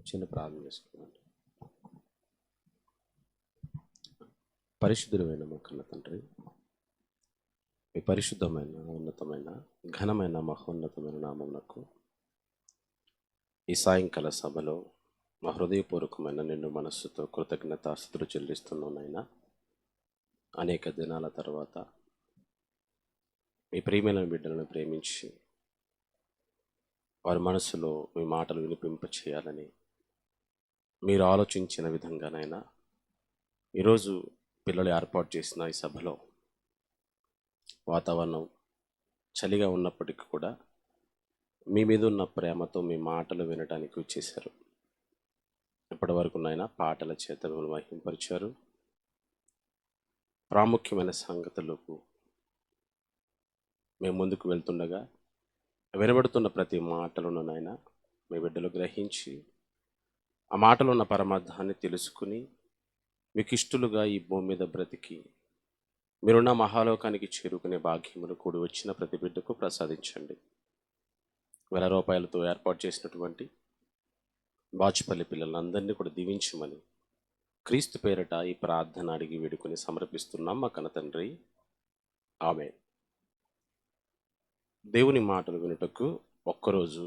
చిన్న ప్రార్థన చేసుకున్నాను. పరిశుద్ధుడైన మా కన్న తండ్రి, మీ పరిశుద్ధమైన ఉన్నతమైన ఘనమైన మహోన్నతమైన నామమునకు ఈ సాయంకాల సభలో మా హృదయపూర్వకమైన నిండు మనస్సుతో కృతజ్ఞతాస్తుతులు చెల్లిస్తున్నానైనా. అనేక దినాల తర్వాత మీ ప్రియమైన బిడ్డలను ప్రేమించి వారి మనసులో మీ మాటలు వినిపింప చేయాలని మీరు ఆలోచించిన విధంగానైనా ఈరోజు పిల్లలు ఏర్పాటు చేసిన ఈ సభలో వాతావరణం చలిగా ఉన్నప్పటికీ కూడా మీ మీద ఉన్న ప్రేమతో మీ మాటలు వినడానికి వచ్చేశారు. ఇప్పటి వరకు నాయన పాటల చేత మిమ్మల్ని మహింపరిచారు. ప్రాముఖ్యమైన సంగతులకు మేము ముందుకు వెళ్తుండగా వినబడుతున్న ప్రతి మాటలను నాయన మీ బిడ్డలు గ్రహించి ఆ మాటలో ఉన్న పరమార్థాన్ని తెలుసుకుని మీకు ఇష్టలుగా ఈ భూమి మీద బ్రతికి మీరున్న మహాలోకానికి చేరుకునే భాగ్యమును కూడి వచ్చిన ప్రతి బిడ్డకు ప్రసాదించండి. 1000 రూపాయలతో ఏర్పాటు చేసినటువంటి బాచుపల్లి పిల్లలందరినీ కూడా దీవించమని క్రీస్తు పేరట ఈ ప్రార్థన అడిగి వేడుకొని సమర్పిస్తున్నాం మా కన్న తండ్రి. ఆమేన్. దేవుని మాటలు వినుటకు ఒక్కరోజు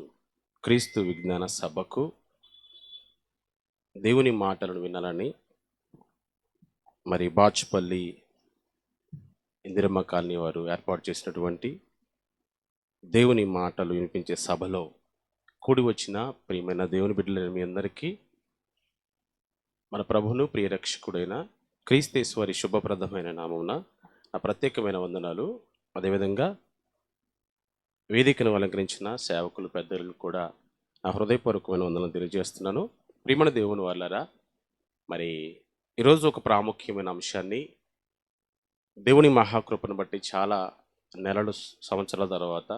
క్రీస్తు విజ్ఞాన సభకు దేవుని మాటలను వినాలని మరి బాచుపల్లి ఇందిరమ్మ కాలనీ వారు ఏర్పాటు చేసినటువంటి దేవుని మాటలు వినిపించే సభలో కూడి వచ్చిన ప్రియమైన దేవుని బిడ్డలైన మీ అందరికీ మన ప్రభువును ప్రియరక్షకుడైన క్రీస్తేశ్వరి శుభప్రదమైన నామమున నా ప్రత్యేకమైన వందనాలు. అదేవిధంగా వేదికను అలంకరించిన సేవకులు పెద్దలు కూడా నా హృదయపూర్వకమైన వందనాలు తెలియజేస్తున్నాను. ప్రియమైన దేవుని వాళ్ళారా, మరి ఈరోజు ఒక ప్రాముఖ్యమైన అంశాన్ని దేవుని మహాకృపను బట్టి చాలా నెలలు సంవత్సరాల తర్వాత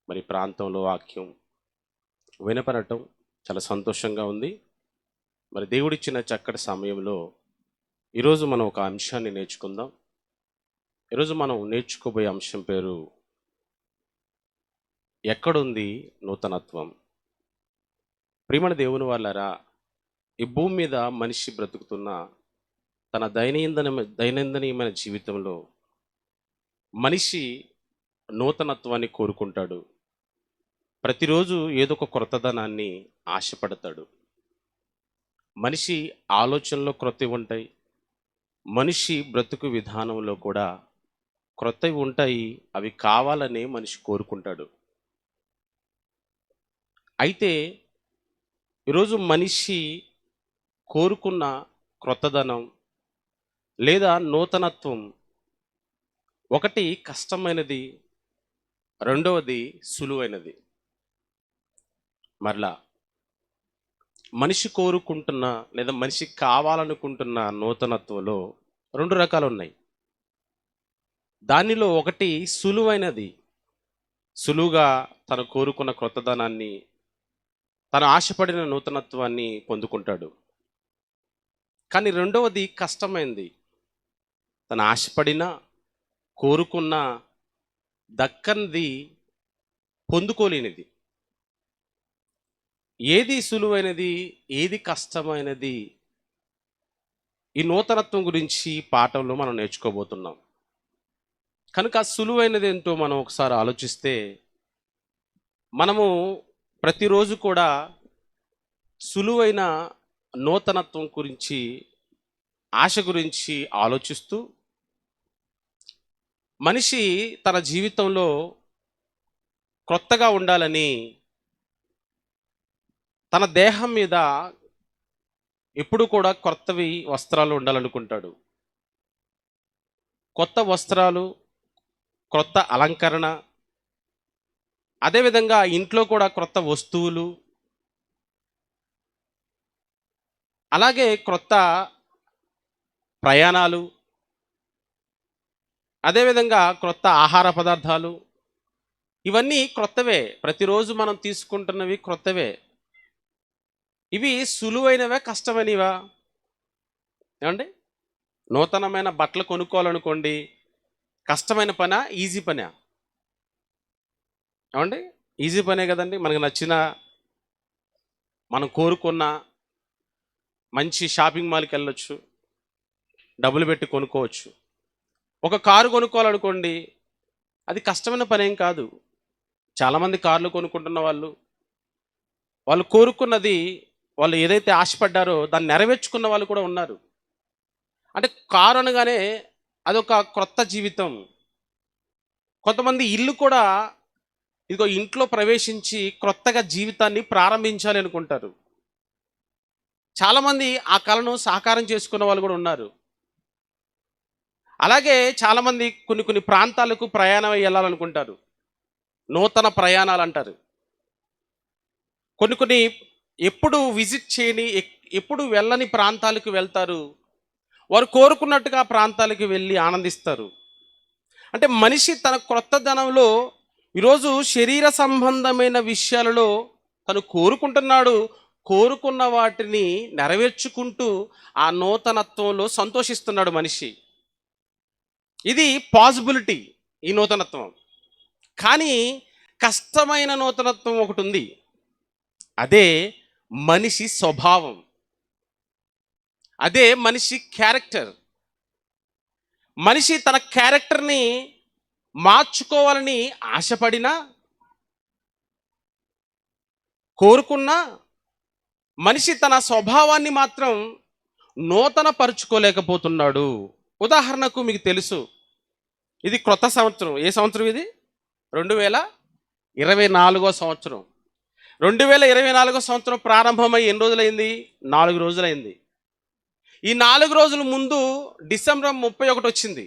మరి ప్రాంతంలో వాక్యం వినపడటం చాలా సంతోషంగా ఉంది. మరి దేవుడిచ్చిన చక్కటి సమయంలో ఈరోజు మనం ఒక అంశాన్ని నేర్చుకుందాం. ఈరోజు మనం నేర్చుకోబోయే అంశం పేరు ఎక్కడుంది నూతనత్వం. ప్రియమైన దేవుని వాళ్ళారా, ఈ భూమి మీద మనిషి బ్రతుకుతున్న తన దైనందినమైన జీవితంలో మనిషి నూతనత్వాన్ని కోరుకుంటాడు. ప్రతిరోజు ఏదో ఒక క్రొత్తదనాన్ని ఆశపడతాడు. మనిషి ఆలోచనలో క్రొత్తవి ఉంటాయి, మనిషి బ్రతుకు విధానంలో కూడా క్రొత్తవి ఉంటాయి. అవి కావాలని మనిషి కోరుకుంటాడు. అయితే ఈరోజు మనిషి కోరుకున్న క్రొత్తదనం లేదా నూతనత్వం, ఒకటి కష్టమైనది, రెండవది సులువైనది. మరలా మనిషి కోరుకుంటున్న లేదా మనిషి కావాలనుకుంటున్న నూతనత్వంలో 2 రకాలు ఉన్నాయి. దానిలో ఒకటి సులువైనది, సులువుగా తను కోరుకున్న క్రొత్తదనాన్ని, తను ఆశపడిన నూతనత్వాన్ని పొందుకుంటాడు. కానీ రెండవది కష్టమైనది, తను ఆశపడిన కోరుకున్న దక్కనిది పొందుకోలేనిది. ఏది సులువైనది, ఏది కష్టమైనది, ఈ నూతనత్వం గురించి పాఠంలో మనం నేర్చుకోబోతున్నాం. కనుక సులువైనది ఏంటో మనం ఒకసారి ఆలోచిస్తే, మనము ప్రతిరోజు కూడా సులువైన నూతనత్వం గురించి, ఆశ గురించి ఆలోచిస్తూ మనిషి తన జీవితంలో క్రొత్తగా ఉండాలని తన దేహం మీద ఎప్పుడు కూడా కొత్తవి వస్త్రాలు ఉండాలనుకుంటాడు. కొత్త వస్త్రాలు, క్రొత్త అలంకరణ, అదేవిధంగా ఇంట్లో కూడా క్రొత్త వస్తువులు, అలాగే క్రొత్త ప్రయాణాలు, అదేవిధంగా క్రొత్త ఆహార పదార్థాలు, ఇవన్నీ క్రొత్తవే. ప్రతిరోజు మనం తీసుకుంటున్నవి క్రొత్తవే. ఇవి సులువైనవే, కష్టమైనవా? ఏమండి, నూతనమైన బట్టలు కొనుక్కోవాలనుకోండి, కష్టమైన పనా, ఈజీ పనా? ఏమండి, ఈజీ పనే కదండి. మనకు నచ్చిన మనం కోరుకున్న మంచి షాపింగ్ మాల్కి వెళ్ళొచ్చు, డబ్బులు పెట్టి కొనుక్కోవచ్చు. ఒక కారు కొనుక్కోవాలనుకోండి, అది కష్టమైన పనేం కాదు. చాలామంది కార్లు కొనుక్కుంటున్న వాళ్ళు, వాళ్ళు కోరుకున్నది, వాళ్ళు ఏదైతే ఆశపడ్డారో దాన్ని నెరవేర్చుకున్న వాళ్ళు కూడా ఉన్నారు. అంటే కారు అనగానే అదొక క్రొత్త జీవితం. కొంతమంది ఇల్లు కూడా ఇదిగో ఇంట్లో ప్రవేశించి క్రొత్తగా జీవితాన్ని ప్రారంభించాలి అనుకుంటారు. చాలామంది ఆ కలను సాకారం చేసుకున్న వాళ్ళు కూడా ఉన్నారు. అలాగే చాలామంది కొన్ని కొన్ని ప్రాంతాలకు ప్రయాణం అయ్యి వెళ్ళాలనుకుంటారు. నూతన ప్రయాణాలు అంటారు. కొన్ని కొన్ని ఎప్పుడు విజిట్ చేయని, ఎప్పుడు వెళ్ళని ప్రాంతాలకు వెళ్తారు. వారు కోరుకున్నట్టుగా ఆ ప్రాంతాలకు వెళ్ళి ఆనందిస్తారు. అంటే మనిషి తన క్రొత్తదనంలో ఈరోజు శరీర సంబంధమైన విషయాలలో తను కోరుకుంటున్నాడు. కోరుకున్న వాటిని నెరవేర్చుకుంటూ ఆ నూతనత్వంలో సంతోషిస్తున్నాడు మనిషి. ఇది పాసిబిలిటీ, ఈ నూతనత్వం. కానీ కష్టమైన నూతనత్వం ఒకటి ఉంది. అదే మనిషి స్వభావం, అదే మనిషి క్యారెక్టర్. మనిషి తన క్యారెక్టర్ని మార్చుకోవాలని ఆశపడినా, కోరుకున్నా, మనిషి తన స్వభావాన్ని మాత్రం నూతన పరుచుకోలేకపోతున్నాడు. ఉదాహరణకు మీకు తెలుసు, ఇది క్రొత్త సంవత్సరం. ఏ సంవత్సరం ఇది? 2024 సంవత్సరం. 2024 సంవత్సరం ప్రారంభమై ఎన్ని రోజులైంది? 4 రోజులైంది. ఈ 4 రోజుల ముందు డిసెంబర్ 31 వచ్చింది.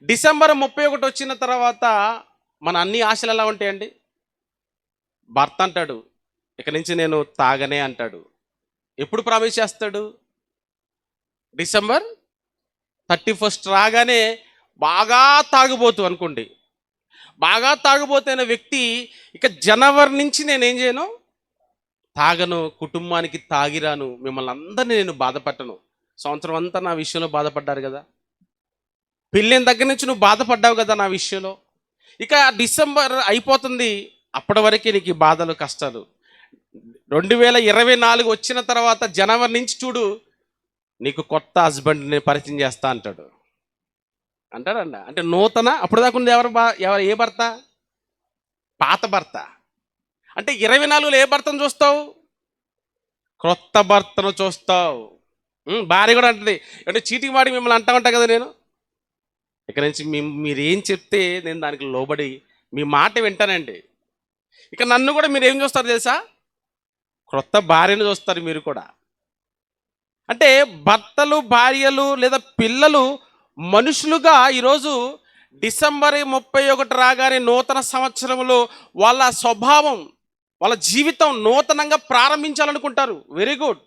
డిసెంబర్ 31 వచ్చిన తర్వాత మన అన్ని ఆశలు ఎలా ఉంటాయండి? భర్త అంటాడు, ఇక నుంచి నేను తాగనే అంటాడు. ఎప్పుడు ప్రామిస్ చేస్తాడు? డిసెంబర్ 31 రాగానే బాగా తాగుబోతు అనుకోండి. బాగా తాగుబోతైన వ్యక్తి ఇక జనవరి నుంచి నేనేం చేయను, తాగను, కుటుంబానికి తాగిరాను, మిమ్మల్ని అందరినీ నేను బాధపట్టను. సంవత్సరం అంతా నా విషయంలో బాధపడ్డారు కదా, పెళ్ళైన దగ్గర నుంచి నువ్వు బాధపడ్డావు కదా నా విషయంలో. ఇక డిసెంబర్ అయిపోతుంది, అప్పటి వరకే నీకు ఈ బాధలు కష్టాలు. 2024 వచ్చిన తర్వాత జనవరి నుంచి చూడు, నీకు కొత్త హస్బెండ్ని పరిచయం చేస్తా అంటాడు. అంటాడండి. అంటే నూతన, అప్పుడు దాకా ఉంది ఎవరు ఏ భర్త? పాత భర్త. అంటే 24లో ఏ భర్తను చూస్తావు? క్రొత్త భర్తను చూస్తావు. భార్య కూడా అంటుంది, అంటే చీటికి మాడి మిమ్మల్ని అంటా ఉంటా కదా నేను, ఇక నుంచి మీరేం చెప్తే నేను దానికి లోబడి మీ మాట వింటానండి. ఇక నన్ను కూడా మీరు ఏం చూస్తారు తెలుసా? క్రొత్త భార్యను చూస్తారు మీరు కూడా. అంటే భర్తలు, భార్యలు లేదా పిల్లలు మనుషులుగా ఈరోజు డిసెంబర్ 31 రాగానే నూతన సంవత్సరంలో వాళ్ళ స్వభావం, వాళ్ళ జీవితం నూతనంగా ప్రారంభించాలనుకుంటారు. Very good.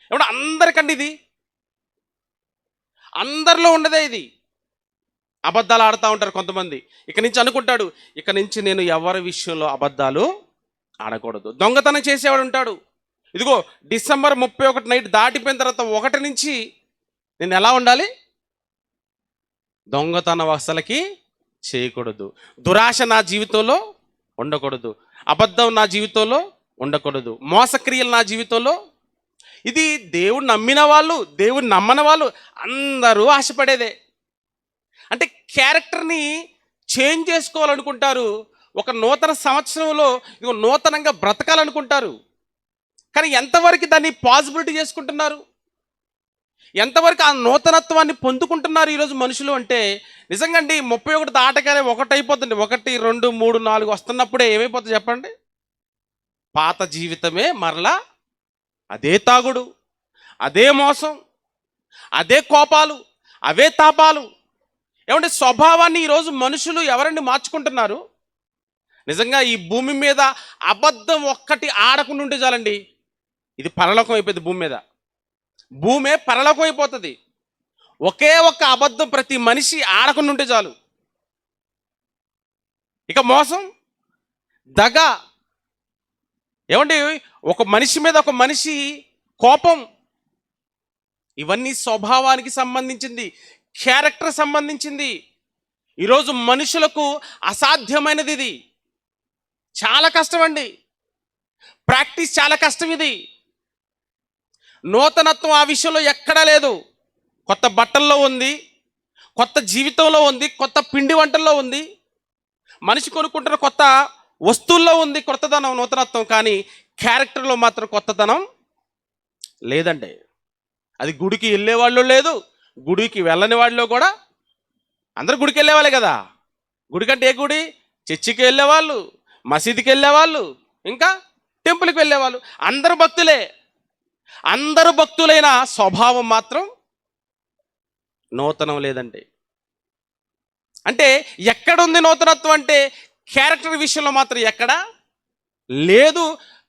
ఇప్పుడు అందరికండి ఇది, అందరిలో ఉండదే ఇది. అబద్ధాలు ఆడుతూ ఉంటారు కొంతమంది. ఇక నుంచి అనుకుంటాడు, ఇక నుంచి నేను ఎవరి విషయంలో అబద్ధాలు ఆడకూడదు. దొంగతనం చేసేవాడు ఉంటాడు, ఇదిగో డిసెంబర్ 31 నైట్ దాటిపోయిన తర్వాత 1 నుంచి నేను ఎలా ఉండాలి? దొంగతనం అసలకి చేయకూడదు. దురాశ నా జీవితంలో ఉండకూడదు. అబద్ధం నా జీవితంలో ఉండకూడదు. మోసక్రియలు నా జీవితంలో. ఇది దేవుడు నమ్మిన వాళ్ళు, దేవుడు నమ్మని వాళ్ళు అందరూ ఆశపడేదే. అంటే క్యారెక్టర్ని చేంజ్ చేసుకోవాలనుకుంటారు. ఒక నూతన సంవత్సరంలో ఇదిగో నూతనంగా బ్రతకాలనుకుంటారు. కానీ ఎంతవరకు దాన్ని పాసిబిలిటీ చేసుకుంటున్నారు? ఎంతవరకు ఆ నూతనత్వాన్ని పొందుకుంటున్నారు ఈరోజు మనుషులు? అంటే నిజంగా అండి, 31 దాటగానే 1 అయిపోతుంది. 1, 2, 3, 4 వస్తున్నప్పుడే ఏమైపోతుంది చెప్పండి? పాత జీవితమే మరలా అదే తాగుడు, అదే మోసం, అదే కోపాలు, అవే తాపాలు. ఏమంటే స్వభావాన్ని ఈరోజు మనుషులు ఎవరండి మార్చుకుంటున్నారు? నిజంగా ఈ భూమి మీద అబద్ధం ఒక్కటి ఆడకుండా ఉంటే చాలండి, ఇది పరలోకం అయిపోయింది. భూమి మీద భూమే పరలోకం అయిపోతుంది. ఒకే ఒక్క అబద్ధం ప్రతి మనిషి ఆడకుండా ఉంటే చాలు. ఇక మోసం, దగ, ఏమండి ఒక మనిషి మీద ఒక మనిషి కోపం, ఇవన్నీ స్వభావానికి సంబంధించింది, క్యారెక్టర్ సంబంధించింది. ఈరోజు మనుషులకు అసాధ్యమైనది ఇది. చాలా కష్టం అండి. ప్రాక్టీస్ చాలా కష్టం. ఇది నూతనత్వం ఆ విషయంలో ఎక్కడా లేదు. కొత్త బట్టల్లో ఉంది, కొత్త జీవితంలో ఉంది, కొత్త పిండి వంటల్లో ఉంది, మనిషి కొనుక్కుంటున్న కొత్త వస్తువుల్లో ఉంది కొత్తదనం, నూతనత్వం. కానీ క్యారెక్టర్లో మాత్రం కొత్తదనం లేదండి. అది గుడికి వెళ్ళేవాళ్ళు లేదు, గుడికి వెళ్ళని వాళ్ళు కూడా. అందరు గుడికి వెళ్ళేవాళ్ళే కదా. గుడి కంటే ఏ గుడి? చర్చికి వెళ్ళేవాళ్ళు, మసీదుకి వెళ్ళేవాళ్ళు, ఇంకా టెంపుల్కి వెళ్ళేవాళ్ళు. అందరు భక్తులే. అందరు భక్తులైన స్వభావం మాత్రం నూతనం లేదండి. అంటే ఎక్కడుంది నూతనత్వం అంటే క్యారెక్టర్ విషయంలో మాత్రం ఎక్కడా లేదు,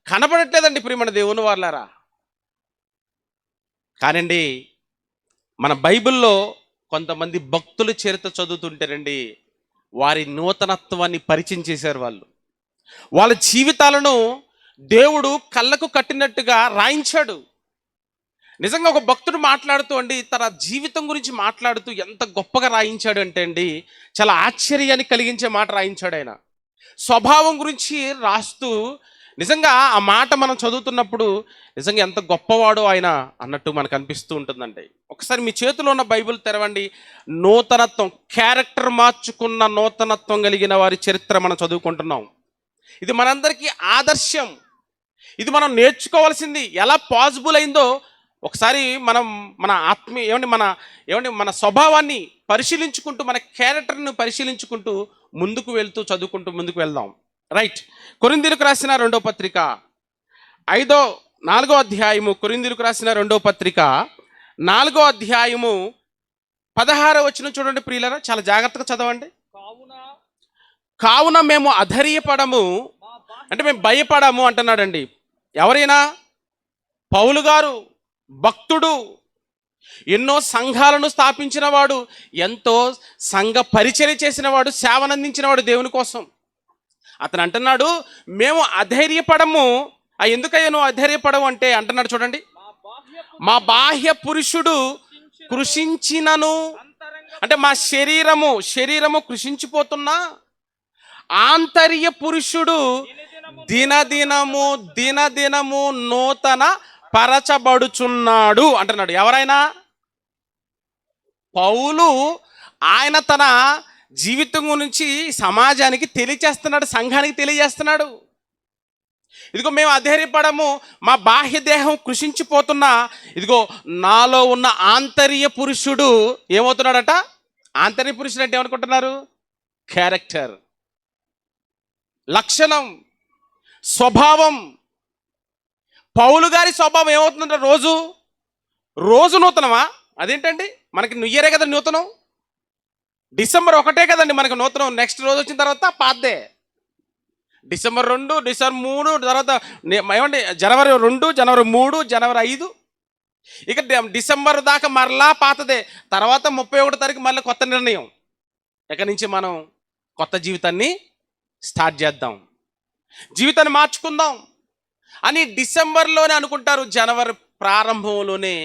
కనపడట్లేదండి ప్రియమైన దేవుని వాళ్ళారా. కానండి మన బైబిల్లో కొంతమంది భక్తుల చరిత్ర చదువుతుంటారండి, వారి నూతనత్వాన్ని పరిచయం చేశారు. వాళ్ళ జీవితాలను దేవుడు కళ్ళకు కట్టినట్టుగా రాయించాడు. నిజంగా ఒక భక్తుడు మాట్లాడుతూ అండి, తన జీవితం గురించి మాట్లాడుతూ ఎంత గొప్పగా రాయించాడు అంటే అండి, చాలా ఆశ్చర్యాన్ని కలిగించే మాట రాయించాడు ఆయన. స్వభావం గురించి రాస్తూ నిజంగా ఆ మాట మనం చదువుతున్నప్పుడు నిజంగా ఎంత గొప్పవాడో ఆయన అన్నట్టు మనకు అనిపిస్తూ ఉంటుందండి. ఒకసారి మీ చేతిలో ఉన్న బైబిల్ తెరవండి. నూతనత్వం, క్యారెక్టర్ మార్చుకున్న నూతనత్వం కలిగిన వారి చరిత్ర మనం చదువుకుంటున్నాం. ఇది మనందరికీ ఆదర్శం. ఇది మనం నేర్చుకోవాల్సింది. ఎలా పాసిబుల్ అయిందో ఒకసారి మనం మన మన స్వభావాన్ని పరిశీలించుకుంటూ, మన క్యారెక్టర్ను పరిశీలించుకుంటూ ముందుకు వెళ్తూ చదువుకుంటూ ముందుకు వెళ్దాం. రైట్. కొరింథీయులకు రాసిన 2వ పత్రిక 4వ అధ్యాయము. కొరింథీయులకు రాసిన 2వ పత్రిక 4వ అధ్యాయము 16వ వచనం చూడండి ప్రియులారా, చాలా జాగ్రత్తగా చదవండి. కావున మేము అధైర్యపడము, అంటే మేము భయపడము అంటున్నాడండి. ఎవరైనా? పౌలు గారు, భక్తుడు, ఎన్నో సంఘాలను స్థాపించిన వాడు, ఎంతో సంఘ పరిచర్య చేసిన వాడు, సేవనందించిన వాడు దేవుని కోసం. అతను అంటున్నాడు, మేము అధైర్యపడము. ఎందుకయ్యా నువ్వు అధైర్యపడవు అంటే అంటున్నాడు చూడండి, మా బాహ్య పురుషుడు కృషించినను, అంటే మా శరీరము కృషించిపోతున్నా ఆంతర్య పురుషుడు దినదినము నూతన పరచబడుచున్నాడు అంటున్నాడు. ఎవరైనా? పౌలు. ఆయన తన జీవితం గురించి సమాజానికి తెలియజేస్తున్నాడు, సంఘానికి తెలియజేస్తున్నాడు. ఇదిగో మేము అధైర్యపడము, మా బాహ్య దేహం కృషించిపోతున్నా, ఇదిగో నాలో ఉన్న ఆంతర్య పురుషుడు ఏమవుతున్నాడట? ఆంతర్య పురుషుడు అంటే ఏమనుకుంటున్నారు? క్యారెక్టర్, లక్షణం, స్వభావం. పౌలు గారి స్వభావం ఏమవుతుందంటే రోజు నూతనమా? అదేంటండి, మనకి న్యూ ఇయరే కదా నూతనం. డిసెంబర్ 1 కదండి మనకు నూతనం. నెక్స్ట్ రోజు వచ్చిన తర్వాత పాతదే. డిసెంబర్ 2, డిసెంబర్ 3, తర్వాత ఏమండి జనవరి 2, జనవరి 3, జనవరి 5, ఇక డిసెంబర్ దాకా మరలా పాతదే. తర్వాత 31 తారీఖు మళ్ళీ కొత్త నిర్ణయం. ఇక నుంచి మనం కొత్త జీవితాన్ని స్టార్ట్ చేద్దాం, జీవితాన్ని మార్చుకుందాం అని డిసెంబర్లోనే అనుకుంటారు. జనవరి ప్రారంభంలోనే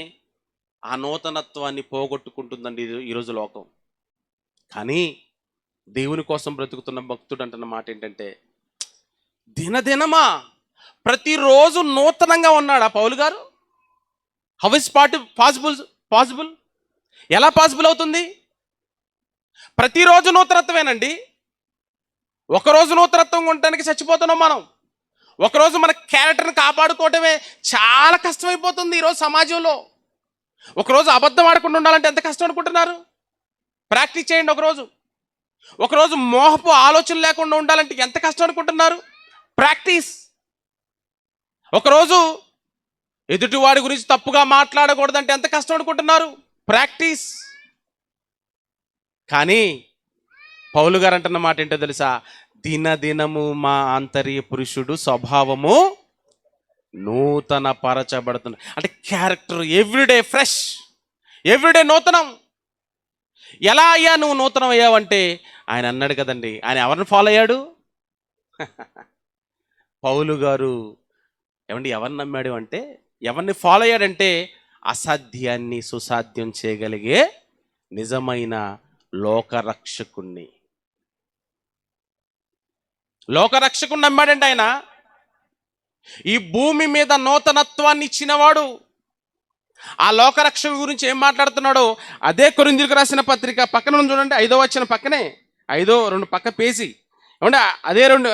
ఆ నూతనత్వాన్ని పోగొట్టుకుంటుందండి ఈరోజు లోకం. కానీ దేవుని కోసం బ్రతుకుతున్న భక్తుడు అంటున్న మాట ఏంటంటే, దినదినమా, ప్రతిరోజు నూతనంగా ఉన్నాడు ఆ పౌలు గారు. How is possible? ఎలా పాసిబుల్ అవుతుంది? ప్రతిరోజు నూతనత్వమేనండి. ఒకరోజు నూతనత్వం ఉండటానికి చచ్చిపోతున్నాం మనం. ఒకరోజు మన క్యారెక్టర్ని కాపాడుకోవటమే చాలా కష్టమైపోతుంది ఈరోజు సమాజంలో. ఒకరోజు అబద్ధం ఆడకుండా ఉండాలంటే ఎంత కష్టం అనుకుంటున్నారు? ప్రాక్టీస్ చేయండి. ఒకరోజు మోహపు ఆలోచన లేకుండా ఉండాలంటే ఎంత కష్టం అనుకుంటున్నారు? ప్రాక్టీస్. ఒకరోజు ఎదుటివాడి గురించి తప్పుగా మాట్లాడకూడదంటే ఎంత కష్టం అనుకుంటున్నారు? ప్రాక్టీస్. కానీ పౌలు గారు అంటున్న మాట ఏంటో తెలుసా? దినదినము మా ఆంతర్య పురుషుడు స్వభావము నూతన పరచబడుతుంది. అంటే క్యారెక్టర్ ఎవ్రీడే ఫ్రెష్, ఎవ్రీడే నూతనం. ఎలా అయ్యా నువ్వు నూతనం అయ్యావంటే ఆయన అన్నాడు కదండి. ఆయన ఎవరిని ఫాలో అయ్యాడు? పౌలు గారు ఎవరిని నమ్మాడు అంటే, ఎవరిని ఫాలో అయ్యాడంటే, అసాధ్యాన్ని సుసాధ్యం చేయగలిగే నిజమైన లోకరక్షకుణ్ణి నమ్మాడండి ఆయన. ఈ భూమి మీద నూతనత్వాన్ని ఇచ్చినవాడు. ఆ లోకరక్షణ గురించి ఏం మాట్లాడుతున్నాడో అదే కొరింథీయులకు రాసిన పత్రిక పక్కన ఉంది చూడండి, 5వ వచనం పక్కనే, 2 పక్క పేజీ ఏమంటే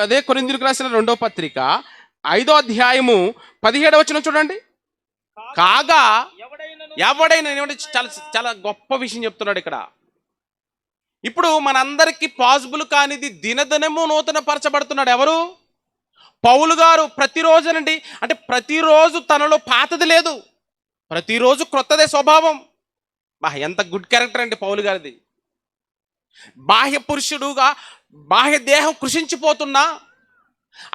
అదే కొరింథీయులకు రాసిన 2వ పత్రిక 5వ అధ్యాయము 17వ వచనం చూడండి. కాగా ఎవడైనా ఏమంటే చాలా చాలా గొప్ప విషయం చెప్తున్నాడు ఇక్కడ. ఇప్పుడు మనందరికీ పాసిబుల్ కానిది దినదినము నూతన పరచబడుతున్నాడు ఎవరు? పౌలు గారు. ప్రతిరోజునండి, అంటే ప్రతిరోజు తనలో పాతది లేదు, ప్రతిరోజు క్రొత్తదే స్వభావం. ఎంత గుడ్ క్యారెక్టర్ అండి పౌలు గారిది. బాహ్య పురుషుడుగా బాహ్య దేహం కృషించిపోతున్నా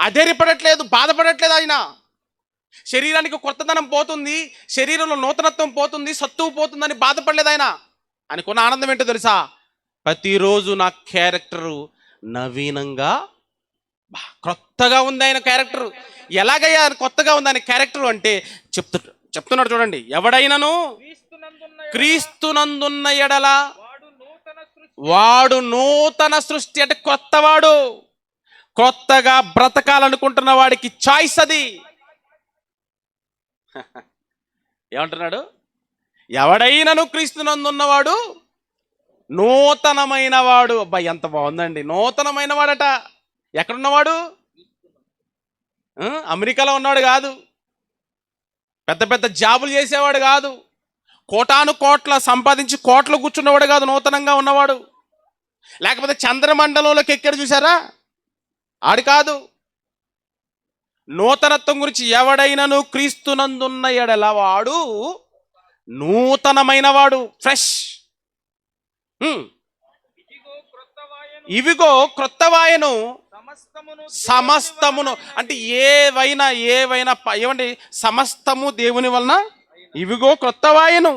అధైర్యపడట్లేదు, బాధపడట్లేదు. ఆయన శరీరానికి కొత్తదనం పోతుంది, శరీరంలో నూతనత్వం పోతుంది, సత్తువు పోతుందని బాధపడలేదు ఆయన. ఆయనకున్న ఆనందం ఏంటో తెలుసా? ప్రతిరోజు నా క్యారెక్టరు నవీనంగా కొత్తగా ఉంది. ఆయన క్యారెక్టర్ ఎలాగయ్యా కొత్తగా ఉంది ఆయన క్యారెక్టర్ అంటే చెప్తున్నాడు చూడండి. ఎవడైనను క్రీస్తునందున్న ఎడల వాడు నూతన సృష్టి, అంటే కొత్తవాడు. కొత్తగా బ్రతకాలనుకుంటున్న వాడికి చాయిస్ అది. ఏమంటున్నాడు? ఎవడైనను క్రీస్తునందున్నవాడు నూతనమైన వాడు. అబ్బాయి ఎంత బాగుందండి, నూతనమైన వాడట. ఎక్కడున్నవాడు? అమెరికాలో ఉన్నవాడు కాదు, పెద్ద పెద్ద జాబులు చేసేవాడు కాదు, కోటాను కోట్ల సంపాదించి కోట్లు కూర్చున్నవాడు కాదు, నూతనంగా ఉన్నవాడు. లేకపోతే చంద్రమండలంలోకి ఎక్కడ చూసారా, ఆడు కాదు. నూతనత్వం గురించి ఎవడైనను క్రీస్తునందున్న ఎడల వాడు నూతనమైన వాడు, ఫ్రెష్. ఇవిగో క్రొత్తవాయను సమస్తమును, అంటే ఏవైనా ఏమండి సమస్తము దేవుని వలన. ఇవిగో క్రొత్తవాయను,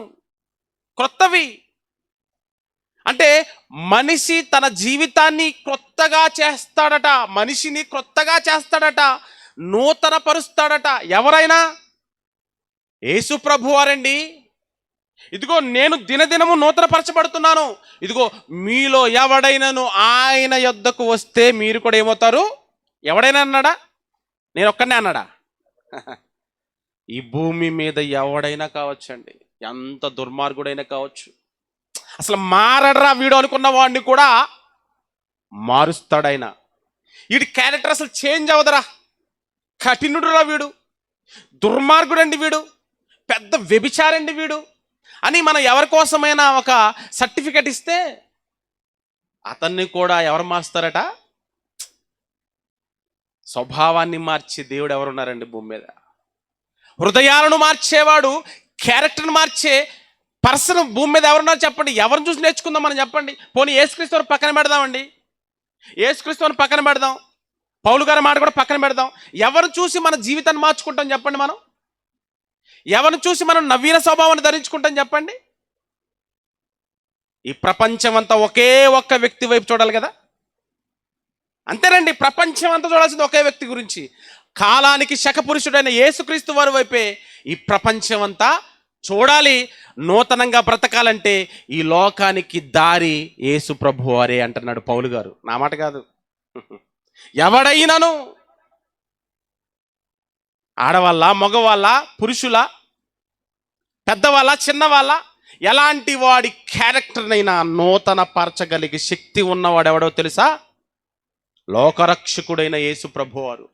క్రొత్తవి అంటే మనిషి తన జీవితాన్ని క్రొత్తగా చేస్తాడట, మనిషిని క్రొత్తగా చేస్తాడట, నూతన పరుస్తాడట. ఎవరైనా? యేసు ప్రభువారండి. ఇదిగో నేను దినదినము నూతన పరచబడుతున్నాను. ఇదిగో మీలో ఎవడైనాను ఆయన యొద్దకు వస్తే మీరు కూడా ఏమవుతారు? ఎవడైనా అన్నాడా? నేను ఒక్కనే అన్నాడా? ఈ భూమి మీద ఎవడైనా కావచ్చండి, ఎంత దుర్మార్గుడైనా కావచ్చు. అసలు మారడరా వీడు అనుకున్న వాడిని కూడా మారుస్తాడైనా. వీడి క్యారెక్టర్ అసలు చేంజ్ అవదరా, కఠినుడురా వీడు, దుర్మార్గుడండి వీడు, పెద్ద వ్యభిచారండి వీడు అని మనం ఎవరి కోసమైనా ఒక సర్టిఫికెట్ ఇస్తే అతన్ని కూడా ఎవరు మారుస్తారట? స్వభావాన్ని మార్చే దేవుడు ఎవరున్నారండి భూమి మీద? హృదయాలను మార్చేవాడు, క్యారెక్టర్ని మార్చే పర్సన్ భూమి మీద ఎవరున్నారు చెప్పండి? ఎవరిని చూసి నేర్చుకుందాం మనం చెప్పండి? పోనీ యేసుక్రీస్తుని పక్కన పెడదామండి, యేసుక్రీస్తుని పక్కన పెడదాం, పౌలు గారి మాట కూడా పక్కన పెడదాం. ఎవరు చూసి మన జీవితాన్ని మార్చుకుంటాం చెప్పండి? మనం ఎవరిని చూసి మనం నవీన స్వభావాన్ని ధరించుకుంటాం చెప్పండి? ఈ ప్రపంచం అంతా ఒకే ఒక్క వ్యక్తి వైపు చూడాలి కదా, అంతేనండి. ప్రపంచం అంతా చూడాల్సింది ఒకే వ్యక్తి గురించి. కాలానికి శకపురుషుడైన యేసుక్రీస్తు వారి వైపే ఈ ప్రపంచం అంతా చూడాలి. నూతనంగా బ్రతకాలంటే ఈ లోకానికి దారి యేసు ప్రభు వారే అంటున్నాడు పౌలు గారు, నా మాట కాదు. ఎవడైనాను, ఆడవాళ్ళ, మగవాళ్ళ, పురుషుల, పెద్దవాళ్ళ, చిన్నవాళ్ళ, ఎలాంటి వాడి క్యారెక్టర్నైనా నూతన పరచగలిగే శక్తి ఉన్నవాడు ఎవడో తెలుసా? లోకరక్షకుడైన యేసు ప్రభువారు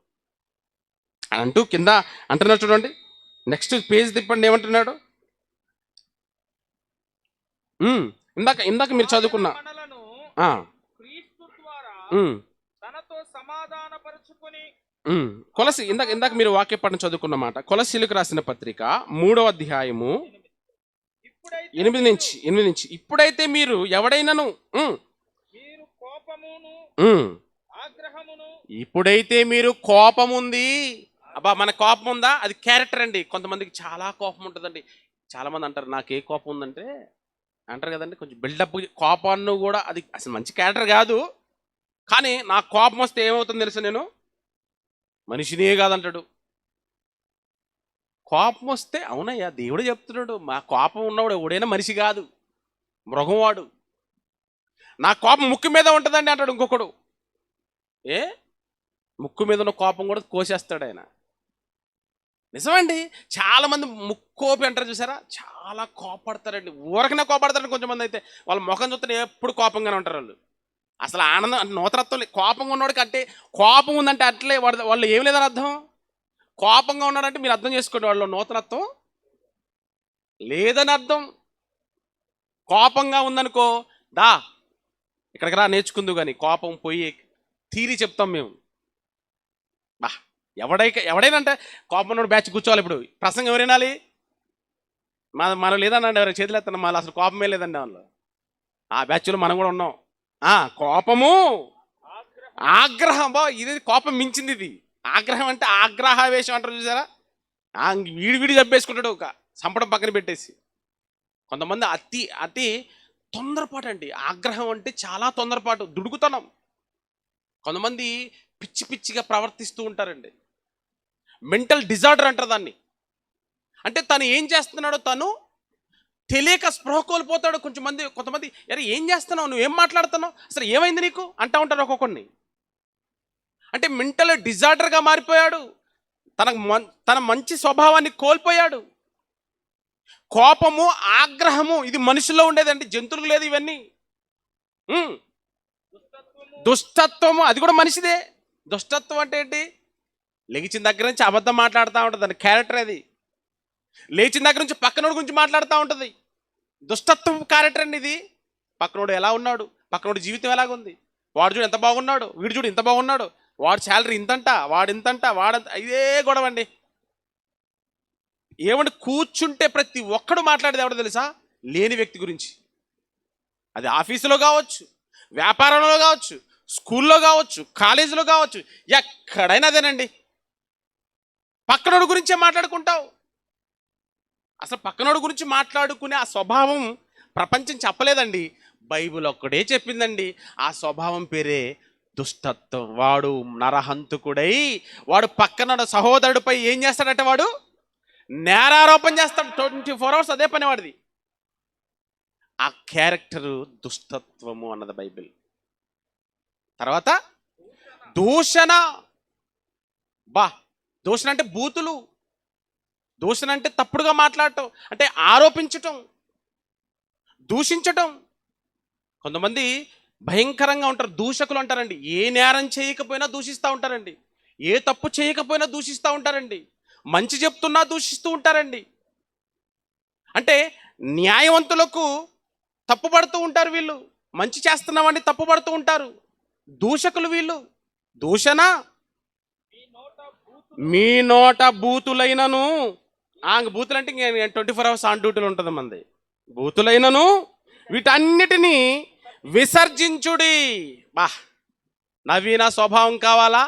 అంటూ కింద అంటున్నాడు చూడండి. నెక్స్ట్ పేజ్ తిప్పండి, ఏమంటున్నాడు? ఇందాక మీరు చదువుకున్నా కొలసి ఇందాక మీరు వాక్యపఠనం చదువుకున్న మాట. కొలసీలకు రాసిన పత్రిక 3వ అధ్యాయము 8 నుంచి ఇప్పుడైతే మీరు ఎవడైనాను ఇప్పుడైతే మీరు కోపం ఉంది. అబ్బా, మన కోపం ఉందా? అది క్యారెక్టర్ అండి. కొంతమందికి చాలా కోపం ఉంటుందండి. చాలా మంది అంటారు నాకు ఏ కోపం ఉందంటే, అంటారు కదండి, కొంచెం బిల్డప్ కోపాన్ని కూడా, అది అసలు మంచి క్యారెక్టర్ కాదు. కానీ నాకు కోపం వస్తే ఏమవుతుంది తెలుసా, నేను మనిషినే కాదంటాడు. కోపం వస్తే అవునయ్యా దేవుడు చెప్తున్నాడు, మా కోపం ఉన్నవాడు ఎవడైనా మనిషి కాదు, మృగం వాడు. నా కోపం ముక్కు మీద ఉంటుందండి అంటాడు ఇంకొకడు. ముక్కు మీద ఉన్న కోపం కూడా కోసేస్తాడు ఆయన. నిజమండి. చాలామంది ముక్కోపి అంటారు చూసారా, చాలా కోపడతారండి. ఊరకనే కోపడతారండి. కొంచెంమంది అయితే వాళ్ళ ముఖం చూస్తే ఎప్పుడు కోపంగానే ఉంటారు వాళ్ళు. అసలు ఆనందం అంటే నూతనత్వం కోపంగా ఉన్నవాడికి అంటే కోపం ఉందంటే అట్లే వాళ్ళు ఏం లేదని అర్థం. కోపంగా ఉన్నాడంటే మీరు అర్థం చేసుకోండి, వాళ్ళు నూతనత్వం లేదని అర్థం. కోపంగా ఉందనుకో, దా ఇక్కడికి రా నేర్చుకుందు కానీ కోపం పోయి తీరి చెప్తాం మేము. బా ఎవడైనా అంటే కోపం ఉన్నోడు బ్యాచ్ కూర్చోవాలి. ఇప్పుడు ప్రసంగం ఎవరు వినాలి? మనం లేదనండి, ఎవరైనా చేతులు ఎత్తాను మళ్ళీ అసలు కోపమే లేదండి వాళ్ళు. ఆ బ్యాచ్లో మనం కూడా ఉన్నాం. కోపము ఆగ్రహం, ఇది కోపం మించింది. ఇది ఆగ్రహం అంటే ఆగ్రహావేశం అంటారు చూసారా. వీడి చంపేసుకుంటాడు ఒక సంపడం పక్కన పెట్టేసి. కొంతమంది అతి అతి తొందరపాటు అండి. ఆగ్రహం అంటే చాలా తొందరపాటు, దుడుకుతనం. కొంతమంది పిచ్చి పిచ్చిగా ప్రవర్తిస్తూ ఉంటారండి. మెంటల్ డిజార్డర్ అంటారు దాన్ని. అంటే తను ఏం చేస్తున్నాడో తను తెలియక స్పృహ కోల్పోతాడు. కొంతమంది అరే ఏం చేస్తున్నావు, నువ్వు ఏం మాట్లాడుతున్నావు, అసలు ఏమైంది నీకు అంటా ఉంటారు ఒక్కొక్కడిని. అంటే మెంటల్ డిజార్డర్గా మారిపోయాడు. తన మంచి స్వభావాన్ని కోల్పోయాడు. కోపము ఆగ్రహము ఇది మనుషుల్లో ఉండేదండి, జంతువులకు లేదు ఇవన్నీ. దుష్టత్వము అది కూడా మనిషిదే. దుష్టత్వం అంటే ఏంటి? లెగిచిన దగ్గర నుంచి అబద్ధం మాట్లాడుతూ ఉంటుంది, దాని క్యారెక్టర్ అది. లేచిన దగ్గర నుంచి పక్కనోడు గురించి మాట్లాడుతూ ఉంటుంది. దుష్టత్వం క్యారెక్టర్ అండి ఇది. పక్కనోడు ఎలా ఉన్నాడు, పక్కనోడు జీవితం ఎలాగుంది, వాడు చూడు ఎంత బాగున్నాడు, వీడు చూడు ఇంత బాగున్నాడు, వాడు శాలరీ ఇంతంట, వాడు ఇంతంట, వాడంత, ఇదే గొడవ అండి. ఏమంటే కూర్చుంటే ప్రతి ఒక్కడు మాట్లాడేది ఎవడో తెలుసా? లేని వ్యక్తి గురించి. అది ఆఫీసులో కావచ్చు, వ్యాపారంలో కావచ్చు, స్కూల్లో కావచ్చు, కాలేజీలో కావచ్చు, ఎక్కడైనా అదేనండి. పక్కనోడు గురించే మాట్లాడుకుంటావు. అసలు పక్కనోడు గురించి మాట్లాడుకునే ఆ స్వభావం ప్రపంచం చెప్పలేదండి, బైబిల్ ఒక్కడే చెప్పిందండి. ఆ స్వభావం పేరే దుష్టత్వం. వాడు నరహంతకుడై వాడు పక్కన సహోదరుడిపై ఏం చేస్తాడంటే వాడు నేరారోపణ చేస్తాడు. 24 hours అదే పని వాడిది. ఆ క్యారెక్టరు దుష్టత్వము అన్నది బైబిల్. తర్వాత దూషణ. దూషణ అంటే బూతులు. దూషణ అంటే తప్పుడుగా మాట్లాడటం, అంటే ఆరోపించటం, దూషించటం. కొంతమంది భయంకరంగా ఉంటారు, దూషకులు అంటారండి. ఏ నేరం చేయకపోయినా దూషిస్తూ ఉంటారండి, ఏ తప్పు చేయకపోయినా దూషిస్తూ ఉంటారండి, మంచి చెప్తున్నా దూషిస్తూ ఉంటారండి. అంటే న్యాయవంతులకు తప్పుపడుతూ ఉంటారు వీళ్ళు, మంచి చేస్తున్నామని తప్పుపడుతూ ఉంటారు. దూషకులు వీళ్ళు. దూషణ. మీ నోట బూతులైనను, బూతులు అంటే 24 hours ఆన్ డ్యూటీలో ఉంటుంది మంది. బూతులైనను వీటన్నిటినీ విసర్జించుడి. నవీన స్వభావం కావాలా,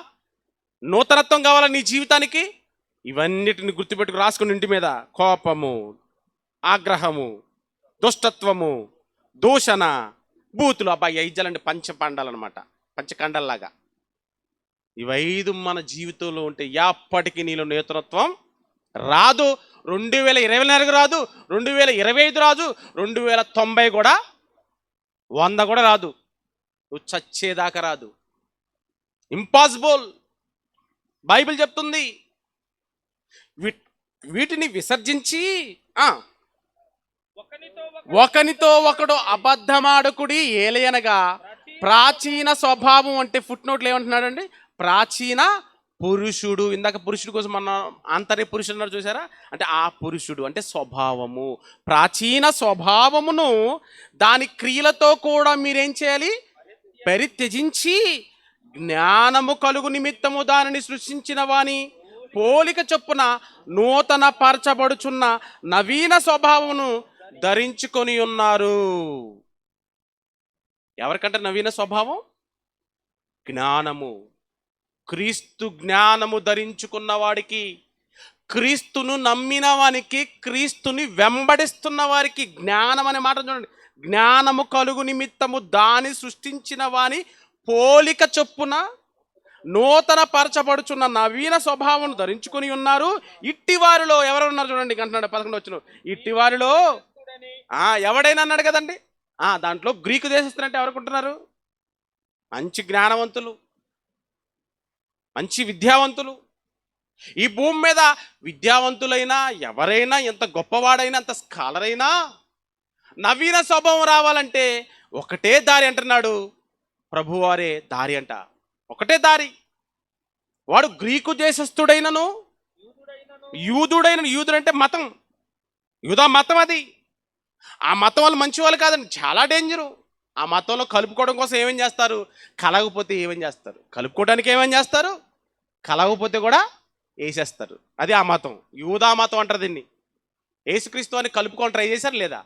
నూతనత్వం కావాలా నీ జీవితానికి? ఇవన్నిటిని గుర్తుపెట్టుకు రాసుకుని ఇంటి మీద: కోపము, ఆగ్రహము, దుష్టత్వము, దూషణ, బూతులు. ఐజలండి పంచపాండాలన్నమాట, పంచకండల్లాగా. ఇవైదు మన జీవితంలో ఉంటే ఎప్పటికీ నీలో నూతనత్వం రాదు. 2024 రాదు, 2025 రాదు, 2090 కూడా, 100 కూడా రాదు. నువ్వు చచ్చేదాకా రాదు. ఇంపాసిబుల్. బైబిల్ చెప్తుంది. వీటిని విసర్జించి ఒకనితో ఒకడు అబద్ధమాడకుడి, ఏలయనగా ప్రాచీన స్వభావం. అంటే ఫుట్ నోట్లు ఏమంటున్నాడండి? ప్రాచీన పురుషుడు. ఇందాక పురుషుడు కోసం మన ఆంతర్య పురుషుడు అన్నారు చూసారా, అంటే ఆ పురుషుడు అంటే స్వభావము. ప్రాచీన స్వభావమును దాని క్రియలతో కూడా మీరేం చేయాలి? పరిత్యజించి జ్ఞానము కలుగు నిమిత్తము దానిని సృష్టించిన వాని పోలిక చొప్పున నూతన పరచబడుచున్న నవీన స్వభావమును ధరించుకొని ఉన్నారు. ఎవరికంటే నవీన స్వభావం? జ్ఞానము. క్రీస్తు జ్ఞానము ధరించుకున్న వాడికి, క్రీస్తును నమ్మిన వానికి, క్రీస్తుని వెంబడిస్తున్న వారికి జ్ఞానం అనే మాట చూడండి. జ్ఞానము కలుగు నిమిత్తము దాని సృష్టించిన వాని పోలిక చొప్పున నూతన పరచబడుచున్న నవీన స్వభావం ధరించుకొని ఉన్నారు. ఇట్టి వారిలో ఎవరు ఉన్నారు చూడండి అంటున్నాడు 11వ వచనం. ఇట్టి వారిలో ఎవడైనా అన్నాడు కదండి. దాంట్లో గ్రీకు దేశస్తులంటే ఎవరుకుంటున్నారు? మంచి జ్ఞానవంతులు, మంచి విద్యావంతులు, ఈ భూమి మీద విద్యావంతులైనా ఎవరైనా ఎంత గొప్పవాడైనా అంత స్కాలర్ అయినా నవీన స్వభావం రావాలంటే ఒకటే దారి అంటున్నాడు ప్రభువారే దారి అంట. ఒకటే దారి. వాడు గ్రీకు దేశస్థుడైనను యూదుడంటే మతం, యూదా మతం అది. ఆ మతం వాళ్ళు మంచి వాళ్ళు కాదండి, చాలా డేంజరు. ఆ మతంలో కలుపుకోవడం కోసం ఏమేం చేస్తారు, కలగకపోతే ఏమేం చేస్తారు, కలుపుకోవడానికి ఏమేం చేస్తారు, కలగకపోతే కూడా వేసేస్తారు. అది ఆ మతం, యూదా మతం అంటారు దీన్ని. యేసుక్రీస్తు అని కలుపుకోవాలని ట్రై చేశారు లేదా?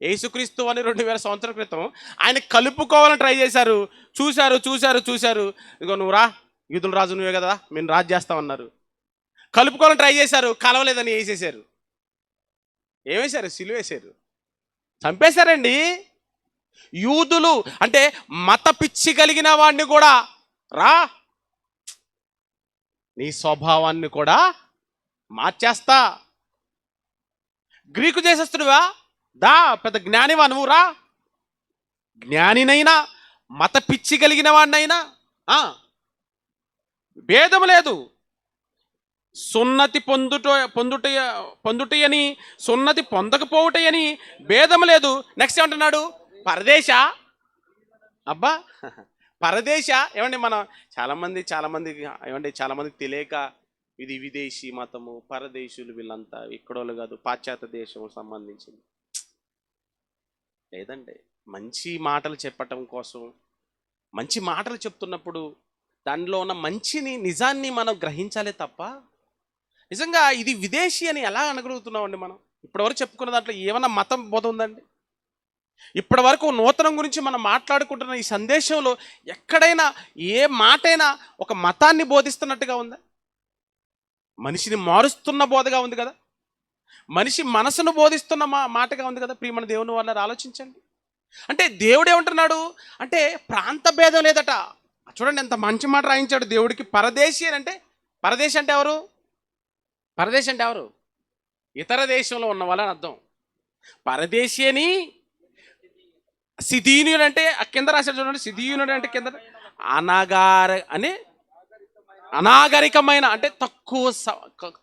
యేసుక్రీస్తు అని 2000 సంవత్సరాల క్రితం ఆయన కలుపుకోవాలని ట్రై చేశారు. చూశారు. ఇదిగో నువ్వు రా, యూదుల రాజు నువ్వే కదా, మేము రాజు చేస్తామన్నారు. కలుపుకోవాలని ట్రై చేశారు, కలవలేదని వేసేసారు. ఏమేశారు? సిలువేశారు, చంపేశారండి. యూదులు అంటే మత పిచ్చి కలిగిన వాడిని కూడా రా, నీ స్వభావాన్ని కూడా మార్చేస్తా. గ్రీకు దేశస్థుడివా, దా పెద్ద జ్ఞానివా నువ్వు, రా. జ్ఞానినైనా మత పిచ్చి కలిగిన వాడినైనా భేదం లేదు. సున్నతి పొందుటయని సున్నతి పొందకపోవుటయని భేదం లేదు. నెక్స్ట్ ఏమంటున్నాడు? పరదేశ. అబ్బా, పరదేశ. ఏమండి మనం చాలామంది ఏమండి చాలామందికి తెలియక ఇది విదేశీ మతము, పరదేశులు, వీళ్ళంతా ఇక్కడోళ్ళు కాదు, పాశ్చాత్య దేశం సంబంధించింది. లేదండి, మంచి మాటలు చెప్పటం కోసం, మంచి మాటలు చెప్తున్నప్పుడు దానిలో ఉన్న మంచిని, నిజాన్ని మనం గ్రహించాలే తప్ప నిజంగా ఇది విదేశీ అని ఎలా అనగలుగుతున్నామండి మనం? ఇప్పటివరకు చెప్పుకున్న దాంట్లో ఏమన్నా మతం బోధ ఉందండి? ఇప్పటి వరకు నూతనం గురించి మనం మాట్లాడుకుంటున్న ఈ సందేశంలో ఎక్కడైనా ఏ మాటైనా ఒక మతాన్ని బోధిస్తున్నట్టుగా ఉందా? మనిషిని మారుస్తున్న బోధగా ఉంది కదా, మనిషి మనసును బోధిస్తున్న మాటగా ఉంది కదా. ప్రియమైన దేవుని వల్ల ఆలోచించండి. అంటే దేవుడు ఏమంటున్నాడు అంటే ప్రాంత భేదం లేదట. చూడండి ఎంత మంచి మాట రాయించాడు దేవుడికి. పరదేశీ అని అంటే, పరదేశి అంటే ఎవరు? పరదేశి అంటే ఎవరు? ఇతర దేశంలో ఉన్న వాళ్ళని అర్థం. పరదేశీ అని సిదీనుడు అంటే కింద రాశాడు చూడండి. సిదీనుడు అంటే కింద అనాగరికమైన అంటే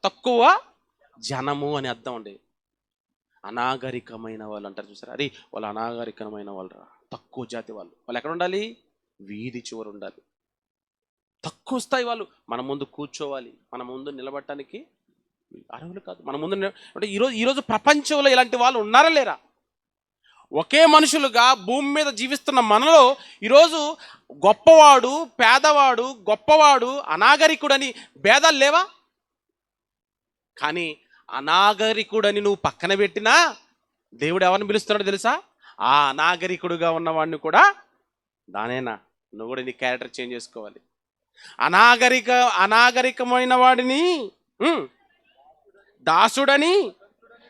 తక్కువ జనము అని అర్థం అండి. అనాగరికమైన వాళ్ళు అంటారు చూసారు, అది వాళ్ళు అనాగరికమైన వాళ్ళు, తక్కువ జాతి వాళ్ళు. వాళ్ళు ఎక్కడ ఉండాలి? వీధి చివరు ఉండాలి. తక్కువ స్థాయి వాళ్ళు. మన ముందు కూర్చోవాలి, మన ముందు నిలబడటానికి అర్హులు కాదు. మన ముందు అంటే ఈరోజు ప్రపంచంలో ఇలాంటి వాళ్ళు ఉన్నారా లేరా? ఒకే మనుషులుగా భూమి మీద జీవిస్తున్న మనలో ఈరోజు గొప్పవాడు, పేదవాడు, గొప్పవాడు, అనాగరికుడని భేదాలు లేవా? కానీ అనాగరికుడని నువ్వు పక్కన పెట్టినా దేవుడు ఎవరిని పిలుస్తున్నాడు తెలుసా? ఆ అనాగరికుడుగా ఉన్నవాడిని కూడా దానేనా, నువ్వు కూడా నీ క్యారెక్టర్ చేంజ్ చేసుకోవాలి. అనాగరికమైన వాడిని దాసుడని,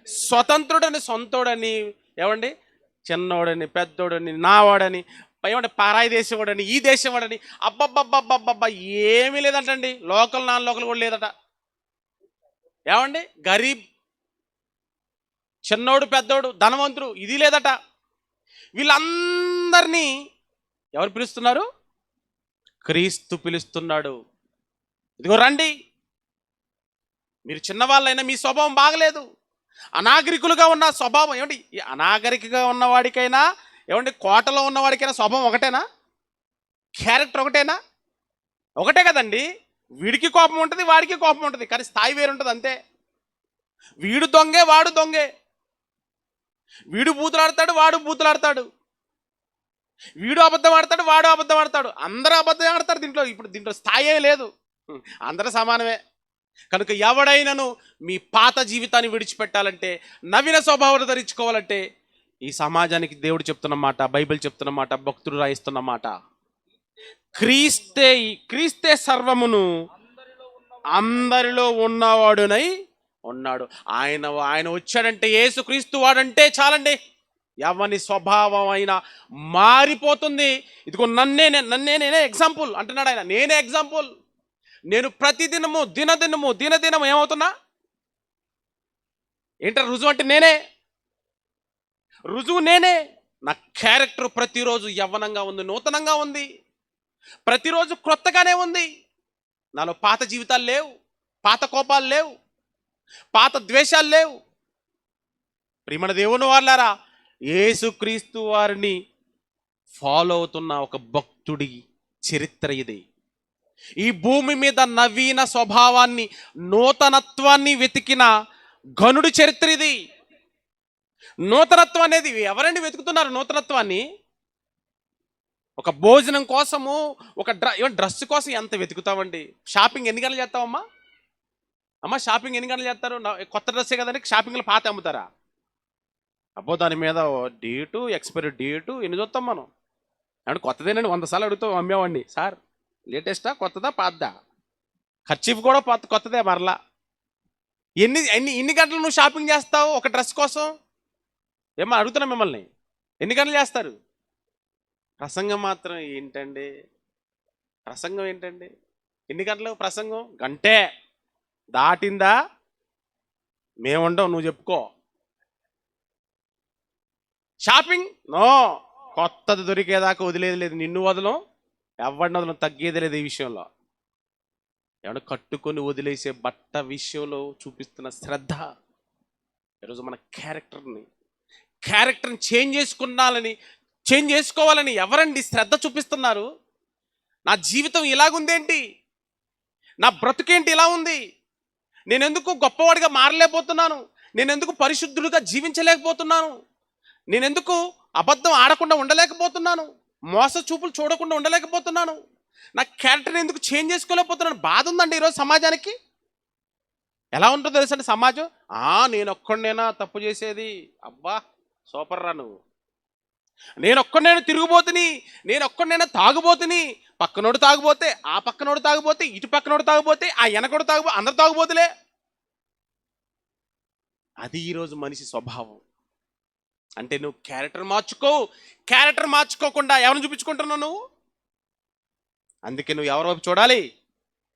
స్వతంత్రుడని, సొంతోడని, ఏమండి చిన్నోడని, పెద్దోడని, నావాడని, ఏమంటే పరాయి దేశవాడని, ఈ దేశవాడని, అబ్బబ్బబ్బబ్బబ్బబ్బా ఏమీ లేదంటండి. లోకల్ నాన్ లోకల్ కూడా లేదట. ఏమండి గరీబ్, చిన్నోడు, పెద్దోడు, ధనవంతుడు, ఇది లేదట. వీళ్ళందరినీ ఎవరు పిలుస్తున్నారు? క్రీస్తు పిలుస్తున్నాడు. ఇదిగో రండి, మీరు చిన్నవాళ్ళైనా మీ స్వభావం బాగలేదు, అనాగరికులుగా ఉన్న స్వభావం. ఏమండి అనాగరికగా ఉన్నవాడికైనా, ఏమండి కోటలో ఉన్నవాడికైనా స్వభావం ఒకటేనా? క్యారెక్టర్ ఒకటేనా? ఒకటే కదండి. వీడికి కోపం ఉంటుంది, వాడికి కోపం ఉంటుంది, కానీ స్థాయి వేరు ఉంటుంది అంతే. వీడు దొంగే, వాడు దొంగే. వీడు బూతులాడతాడు, వాడు బూతులాడతాడు. వీడు అబద్ధం ఆడతాడు, వాడు అబద్ధం ఆడతాడు. అందరూ అబద్ధం ఆడతారు దీంట్లో. ఇప్పుడు దీంట్లో స్థాయి లేదు, అందరూ సమానమే. కనుక ఎవడైనాను మీ పాత జీవితాన్ని విడిచిపెట్టాలంటే, నవీన స్వభావాన్ని ధరించుకోవాలంటే, ఈ సమాజానికి దేవుడు చెప్తున్న మాట, బైబిల్ చెప్తున్న మాట, భక్తుడు రాయిస్తున్న మాట, క్రీస్తే సర్వమును అందరిలో ఉన్నవాడునై ఉన్నాడు. ఆయన వచ్చాడంటే, యేసు క్రీస్తు వాడంటే చాలండి, ఎవని స్వభావం అయినా మారిపోతుంది. ఇదిగో నేనే ఎగ్జాంపుల్ అంటున్నాడు ఆయన. నేనే ఎగ్జాంపుల్. నేను ప్రతిదినము దినదినము ఏమవుతున్నా? ఏంటంటే రుజువు అంటే రుజువు నేనే. నా క్యారెక్టర్ ప్రతిరోజు యవ్వనంగా ఉంది, నూతనంగా ఉంది, ప్రతిరోజు క్రొత్తగానే ఉంది. నాలో పాత జీవితాలు లేవు. పాత కోపాలు లేవు, పాత ద్వేషాలు లేవు. ప్రియమైన దేవుని వాళ్ళారా, యేసుక్రీస్తు వారిని ఫాలో అవుతున్న ఒక భక్తుడి చరిత్ర ఇది. ఈ భూమి మీద నవీన స్వభావాన్ని, నూతనత్వాన్ని వెతికిన ఘనుడి చరిత్ర ఇది. నూతనత్వం అనేది ఎవరండి వెతుకుతున్నారు? నూతనత్వాన్ని ఒక భోజనం కోసము, ఒక డ్రెస్ కోసం ఎంత వెతుకుతామండి? షాపింగ్ ఎన్ని గంటలు చేస్తామమ్మా? అమ్మ షాపింగ్ ఎన్ని గంటలు చేస్తారు? కొత్త డ్రెస్సే కదండి, షాపింగ్లో పాత అమ్ముతారా? అబ్బో దాని మీద డేటు, ఎక్స్పైరీ డేటు ఎన్ని చూస్తాం మనం. అంటే కొత్తదేనండి 100 సార్లు అడుగుతాం అమ్మేవాడిని, సార్ లేటెస్టా కొత్తదా పాతదా? ఖర్చీఫ్ కూడా కొత్తదే మరలా. ఎన్ని గంటలు నువ్వు షాపింగ్ చేస్తావు ఒక డ్రెస్ కోసం? ఏమో అడుగుతున్నా మిమ్మల్ని, ఎన్ని గంటలు చేస్తారు? ప్రసంగం మాత్రం ఏంటండి, ప్రసంగం ఏంటండి? ఎన్ని గంటలు ప్రసంగం? గంటే దాటిందా? మేముండవు, నువ్వు చెప్పుకో. షాపింగ్ నో, కొత్తది దొరికేదాకా వదిలేదు లేదు, నిన్ను వదలం, ఎవరిని వదలం, తగ్గేది లేదు ఈ విషయంలో. ఎవడ కట్టుకొని వదిలేసే బట్ట విషయంలో చూపిస్తున్న శ్రద్ధ ఈరోజు మన క్యారెక్టర్ని చేంజ్ చేసుకోవాలని ఎవరండి శ్రద్ధ చూపిస్తున్నారు? నా జీవితం ఇలాగుందేంటి, నా బ్రతుకేంటి ఇలా ఉంది, నేనెందుకు గొప్పవాడిగా మారలేకపోతున్నాను, నేనెందుకు పరిశుద్ధుడిగా జీవించలేకపోతున్నాను, నేనెందుకు అబద్ధం ఆడకుండా ఉండలేకపోతున్నాను, మోస చూపులు చూడకుండా ఉండలేకపోతున్నాను, నా క్యారెక్టర్ని ఎందుకు చేంజ్ చేసుకోలేకపోతున్నాను? బాధ ఉందండి ఈరోజు సమాజానికి. ఎలా ఉంటుందో తెలుసండి సమాజం? నేను ఒక్కడినేనా తప్పు చేసేది? అబ్బా సూపర్ రా నువ్వు. నేను ఒక్కడినేనా తిరుగుబోతుని, నేను ఒక్కడినేనా తాగుబోతుని, పక్కనోడు తాగుపోతే, ఆ పక్కనోడు తాగుపోతే, ఇటు పక్కనోడు తాగుపోతే, ఆ వెనకోడు అందరు తాగుబోతులే. అది ఈరోజు మనిషి స్వభావం. అంటే నువ్వు క్యారెక్టర్ మార్చుకోకుండా ఎవరిని చూపించుకుంటున్నావు నువ్వు? అందుకే నువ్వు ఎవరి వైపు చూడాలి?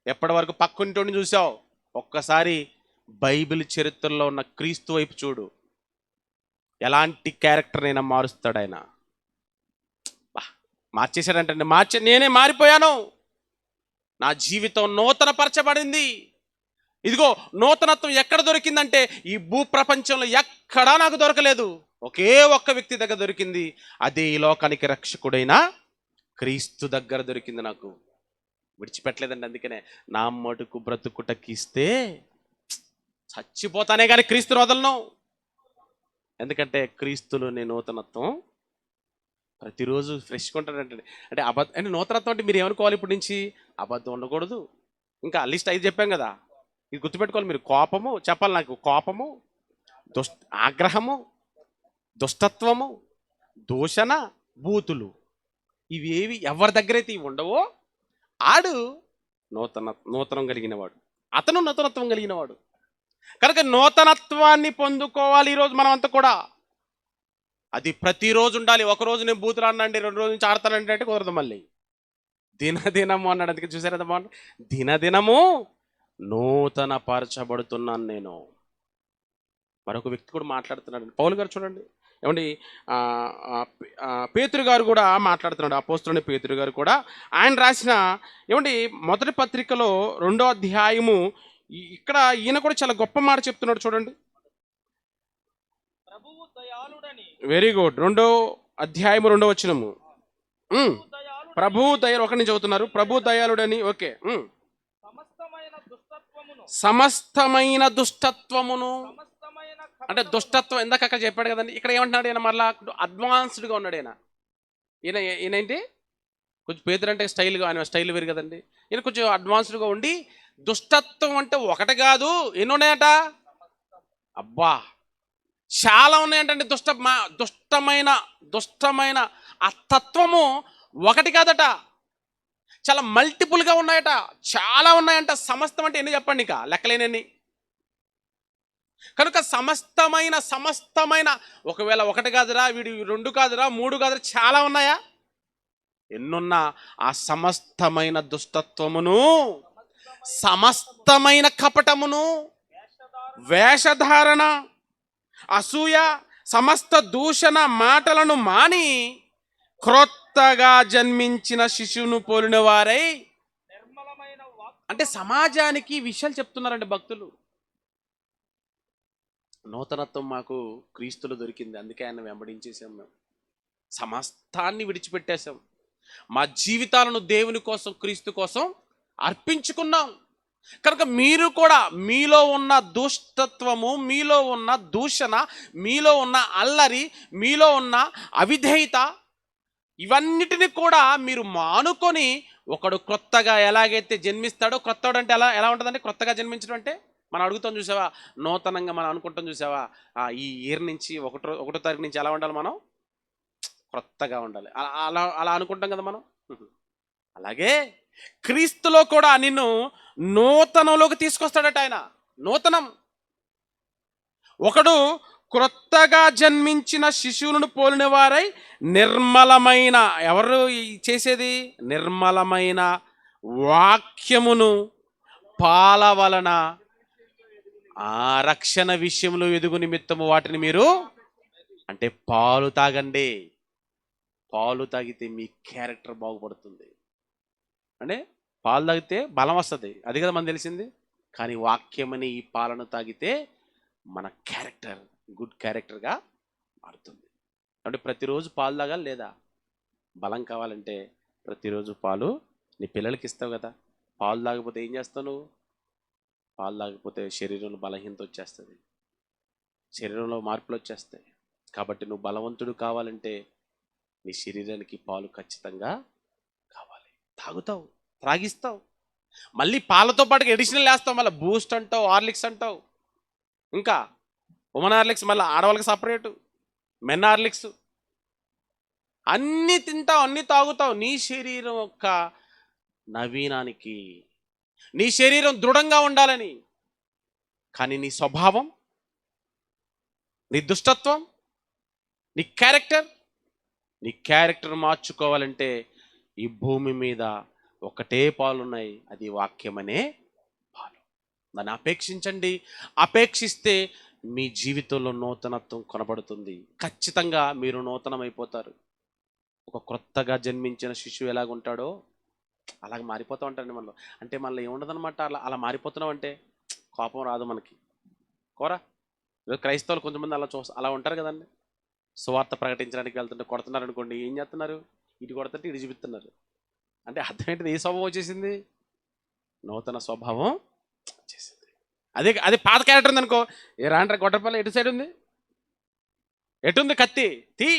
ఎప్పటి వరకు పక్కింటోడిని చూసావు? ఒక్కసారి బైబిల్ చరిత్రలో ఉన్న క్రీస్తు వైపు చూడు. ఎలాంటి క్యారెక్టర్నైనా మారుస్తాడు ఆయన. మార్చేశాడంటే నేనే మారిపోయాను, నా జీవితం నూతనపరచబడింది. ఇదిగో నూతనత్వం ఎక్కడ దొరికిందంటే ఈ భూప్రపంచంలో ఎక్కడా నాకు దొరకలేదు, ఒకే ఒక్క వ్యక్తి దగ్గర దొరికింది. అదే ఈ లోకానికి రక్షకుడైన క్రీస్తు దగ్గర దొరికింది. నాకు విడిచిపెట్టలేదండి. అందుకనే నా మటుకు బ్రతుకుటకిస్తే చచ్చిపోతానే కానీ క్రీస్తుని వదలను. ఎందుకంటే క్రీస్తులోని నూతనత్వం ప్రతిరోజు ఫ్రెష్గా ఉంటాడంటే. అంటే అంటే నూతనత్వం అంటే మీరు ఏమనుకోవాలి? ఇప్పటి నుంచి అబద్ధం ఉండకూడదు. ఇంకా లిస్ట్ 5 చెప్పాం కదా, ఇది గుర్తుపెట్టుకోవాలి మీరు. కోపము చెప్పాలి నాకు, కోపము, ఆగ్రహము, దుష్టత్వము, దూషణ, బూతులు, ఇవేవి ఎవరి దగ్గరైతే ఇవి ఉండవో ఆడు నూతనం కలిగినవాడు, అతను నూతనత్వం కలిగినవాడు. కనుక నూతనత్వాన్ని పొందుకోవాలి ఈరోజు మనం అంతా కూడా. అది ప్రతిరోజు ఉండాలి. ఒకరోజు నేను బూతులు అన్నాండి, 2 రోజుల నుంచి ఆడతానంటే అంటే కుదరదు. మళ్ళీ దినదినము అన్నాడు. అందుకే చూసారు కదా బాగుంది, దినదినము నూతన పరచబడుతున్నాను నేను. మరొక వ్యక్తి కూడా మాట్లాడుతున్నాడు, పౌలు గారు చూడండి. ఏమండి పేతురు గారు కూడా మాట్లాడుతున్నాడు. అపోస్తలుడైన పేతురు గారు కూడా ఆయన రాసిన ఏమండి మొదటి పత్రికలో 2వ అధ్యాయము, ఇక్కడ ఈయన కూడా చాలా గొప్ప మాట చెప్తున్నాడు చూడండి. Very good. 2వ అధ్యాయము 2వ వచనము. ప్రభు దయాలు ఒకటి నుంచి చదువుతున్నారు. ప్రభు దయాళుడని. ఓకే. సమస్తమైన దుష్టత్వమును, అంటే దుష్టత్వం ఇందాక అక్కడ చెప్పాడు కదండి. ఇక్కడ ఏమంటున్నాడు ఈయన? మరలా అడ్వాన్స్డ్గా ఉన్నాడు ఈయన ఏంటి, కొంచెం పేదరు అంటే స్టైల్గా, ఆయన స్టైల్ వేరు కదండి. ఈయన కొంచెం అడ్వాన్స్డ్గా ఉండి దుష్టత్వం అంటే ఒకటి కాదు, ఎన్ని ఉన్నాయట? అబ్బా చాలా ఉన్నాయంటండి. దుష్టమైన ఆ తత్వము ఒకటి కాదట, చాలా మల్టిపుల్గా ఉన్నాయట, చాలా ఉన్నాయంట. సమస్తం అంటే ఎన్ని చెప్పండి, ఇక లెక్కలేనని. కనుక సమస్తమైన ఒకవేళ ఒకటి కాదురా, వీడి 2 కాదురా, 3 కాదురా, చాలా ఉన్నాయా? ఎన్నున్నా ఆ సమస్తమైన దుష్టత్వమును, సమస్తమైన కపటమును, వేషధారణ, అసూయ, సమస్త దూషణ మాటలను మాని క్రొత్తగా జన్మించిన శిశువును పోలిన వారై అంటే సమాజానికి ఈ విషయాలు చెప్తున్నారండి భక్తులు. నూతనత్వం మాకు క్రీస్తులో దొరికింది, అందుకే ఆయన వెంబడించేసాం మేము. సమస్తాన్ని విడిచిపెట్టేశాం. మా జీవితాలను దేవుని కోసం, క్రీస్తు కోసం అర్పించుకున్నాం. కనుక మీరు కూడా మీలో ఉన్న దుష్టత్వము, మీలో ఉన్న దూషణ, మీలో ఉన్న అల్లరి, మీలో ఉన్న అవిధేయత, ఇవన్నిటిని కూడా మీరు మానుకొని ఒకడు క్రొత్తగా ఎలాగైతే జన్మిస్తాడో, క్రొత్తడు అంటే ఎలా ఎలా ఉంటుందంటే, క్రొత్తగా జన్మించడం అంటే మనం అడుగుతాం చూసావా, నూతనంగా మనం అనుకుంటాం చూసావా, ఈ ఇయర్ నుంచి ఒకటో తారీఖు నుంచి ఎలా ఉండాలి, మనం క్రొత్తగా ఉండాలి, అలా అలా అనుకుంటాం కదా మనం. అలాగే క్రీస్తులో కూడా నిన్ను నూతనంలోకి తీసుకొస్తాడట ఆయన. నూతనం. ఒకడు క్రొత్తగా జన్మించిన శిశువులను పోలిన వారై నిర్మలమైన, ఎవరు చేసేది, నిర్మలమైన వాక్యమును పాల వలన ఆ రక్షణ విషయంలో ఎదుగు నిమిత్తము వాటిని మీరు, అంటే పాలు తాగండి. పాలు తాగితే మీ క్యారెక్టర్ బాగుపడుతుంది. అంటే పాలు తాగితే బలం వస్తుంది, అది కదా మనకు తెలిసింది. కానీ వాక్యమని ఈ పాలను తాగితే మన క్యారెక్టర్ గుడ్ క్యారెక్టర్గా మారుతుంది. అంటే ప్రతిరోజు పాలు తాగాలి లేదా? బలం కావాలంటే ప్రతిరోజు పాలు నీ పిల్లలకి ఇస్తావు కదా. పాలు తాగకపోతే ఏం చేస్తావు నువ్వు? పాలు తాగకపోతే శరీరంలో బలహీనత వచ్చేస్తుంది, శరీరంలో మార్పులు వచ్చేస్తాయి. కాబట్టి నువ్వు బలవంతుడు కావాలంటే నీ శరీరానికి పాలు ఖచ్చితంగా కావాలి. తాగుతావు, త్రాగిస్తావు, మళ్ళీ పాలతో పాటు ఎడిషనల్ వేస్తావు, మళ్ళీ బూస్ట్ అంటావు, హార్లిక్స్ అంటావు, ఇంకా ఉమెన్ హార్లిక్స్, మళ్ళీ ఆడవాళ్ళకి సపరేటు, మెన్ హార్లిక్స్, అన్నీ తింటావు, అన్నీ తాగుతావు. నీ శరీరం యొక్క నవీనానికి, నీ శరీరం దృఢంగా ఉండాలని. కానీ నీ స్వభావం, నీ దుష్టత్వం, నీ క్యారెక్టర్ మార్చుకోవాలంటే ఈ భూమి మీద ఒకటే పాలు ఉన్నాయి, అది వాక్యమనే పాలు. దాన్ని అపేక్షించండి. అపేక్షిస్తే మీ జీవితంలో నూతనత్వం కొనబడుతుంది. ఖచ్చితంగా మీరు నూతనమైపోతారు. ఒక క్రొత్తగా జన్మించిన శిశువు ఎలాగుంటాడో అలాగ మారిపోతూ ఉంటారండి మనలో. అంటే మనలో ఏముండదనమాట, అలా మారిపోతున్నాం అంటే కోపం రాదు మనకి. కోరా క్రైస్తవులు కొంతమంది అలా ఉంటారు కదండి. సువార్త ప్రకటించడానికి వెళ్తుంటే కొడుతున్నారు అనుకోండి, ఏం చేస్తున్నారు, ఇటు కొడుతుంటే ఇటు చూపిస్తున్నారు. అంటే అర్థం ఏంటిది? ఏ స్వభావం వచ్చేసింది? నూతన స్వభావం వచ్చేసింది. అదే పాత క్యారెక్టర్ ఉంది అనుకో, ఏ రాండ్రా గొడ్డపల్లి ఎటు సైడ్ ఉంది, ఎటుంది కత్తి తీ.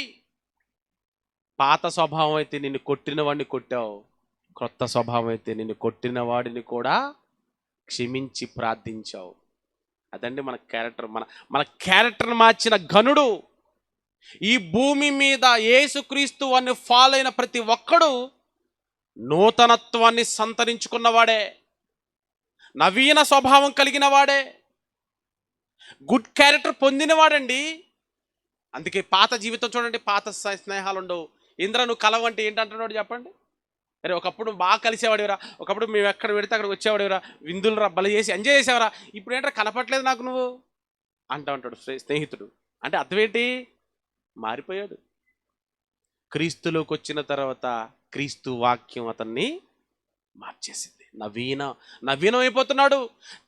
పాత స్వభావం అయితే నిన్ను కొట్టిన వాడిని కొట్టావు, క్రొత్త స్వభావం అయితే నిన్ను కొట్టిన వాడిని కూడా క్షమించి ప్రార్థించావు. అదండి మన క్యారెక్టర్. మన క్యారెక్టర్ మార్చిన ఘనుడు. ఈ భూమి మీద యేసుక్రీస్తు అని ఫాలో అయిన ప్రతి ఒక్కడు నూతనత్వాన్ని సంతరించుకున్నవాడే, నవీన స్వభావం కలిగిన వాడే, గుడ్ క్యారెక్టర్ పొందినవాడండి. అందుకే పాత జీవితం చూడండి, పాత స్నేహాలు ఉండవు. ఇంద్ర నువ్వు కలవంటే ఏంటంటున్నాడు చెప్పండి. అరే ఒకప్పుడు బాగా కలిసేవాడివరా, ఒకప్పుడు మేము ఎక్కడ పెడితే అక్కడికి వచ్చేవాడివరా, విందులు రా బల చేసి ఎంజాయ్ చేసేవరా, ఇప్పుడు ఏంటో కనపట్లేదు నాకు నువ్వు అంటా ఉంటాడు స్నేహితుడు. అంటే అర్థం ఏంటి? మారిపోయాడు. క్రీస్తులోకి వచ్చిన తర్వాత క్రీస్తు వాక్యం అతన్ని మార్చేసింది. నవీనం అయిపోతున్నాడు.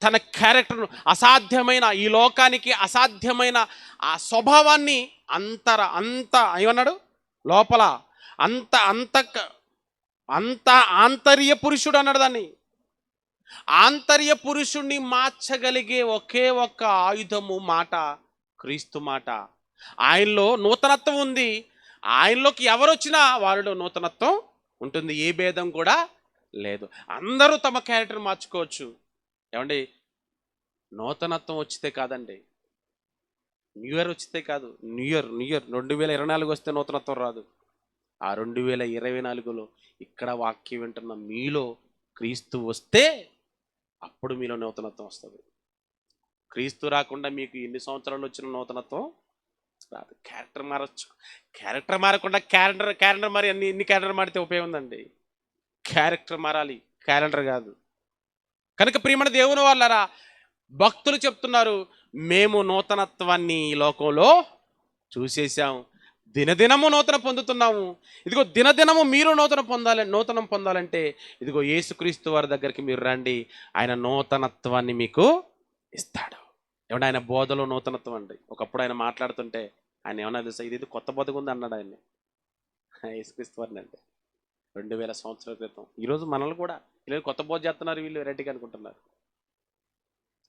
తన క్యారెక్టర్ను, అసాధ్యమైన, ఈ లోకానికి అసాధ్యమైన ఆ స్వభావాన్ని ఏమన్నాడు లోపల అంత ఆంతర్య పురుషుడు అన్నాడు దాన్ని. ఆంతర్య పురుషుణ్ణి మార్చగలిగే ఒకే ఒక్క ఆయుధము మాట, క్రీస్తు మాట. ఆయనలో నూతనత్వం ఉంది. ఆయనలోకి ఎవరు వచ్చినా వారిలో నూతనత్వం ఉంటుంది. ఏ భేదం కూడా లేదు. అందరూ తమ క్యారెక్టర్ మార్చుకోవచ్చు. ఏమండి, నూతనత్వం వచ్చితే కాదండి, న్యూ ఇయర్ వచ్చితే కాదు. న్యూ ఇయర్ 2024 వస్తే నూతనత్వం రాదు. ఆ 2024లో ఇక్కడ వాక్యం వింటున్న మీలో క్రీస్తు వస్తే అప్పుడు మీలో నూతనత్వం వస్తుంది. క్రీస్తు రాకుండా మీకు ఎన్ని సంవత్సరాలు వచ్చిన నూతనత్వం రాదు. క్యారెక్టర్ మారచ్చు. క్యారెక్టర్ మారకుండా క్యాలెండర్ మరి ఎన్ని క్యాలెండర్ మారితే ఉపయోగం ఉందండి? క్యారెక్టర్ మారాలి, క్యాలెండర్ కాదు. కనుక ప్రియమైన దేవుని వాళ్ళారా, భక్తులు చెప్తున్నారు, మేము నూతనత్వాన్ని ఈ లోకంలో చూసేసాం. దినదినము నూతన పొందుతున్నాము. ఇదిగో దినదినము మీరు నూతనం పొందాలంటే ఇదిగో యేసుక్రీస్తు వారి దగ్గరికి మీరు రండి. ఆయన నూతనత్వాన్ని మీకు ఇస్తాడు. ఏమంటే ఆయన బోధలో నూతనత్వం అండి. ఒకప్పుడు ఆయన మాట్లాడుతుంటే ఆయన ఏమన్నా తెలుసా, ఇది కొత్త బోధగా ఉంది అన్నాడు ఆయన్ని, యేసుక్రీస్తు వారిని. అంటే 2000 సంవత్సరాల క్రితం. ఈరోజు మనల్ని కూడా వీళ్ళు కొత్త బోధ చేస్తున్నారు, వీళ్ళు రెడ్డిగా అనుకుంటున్నారు.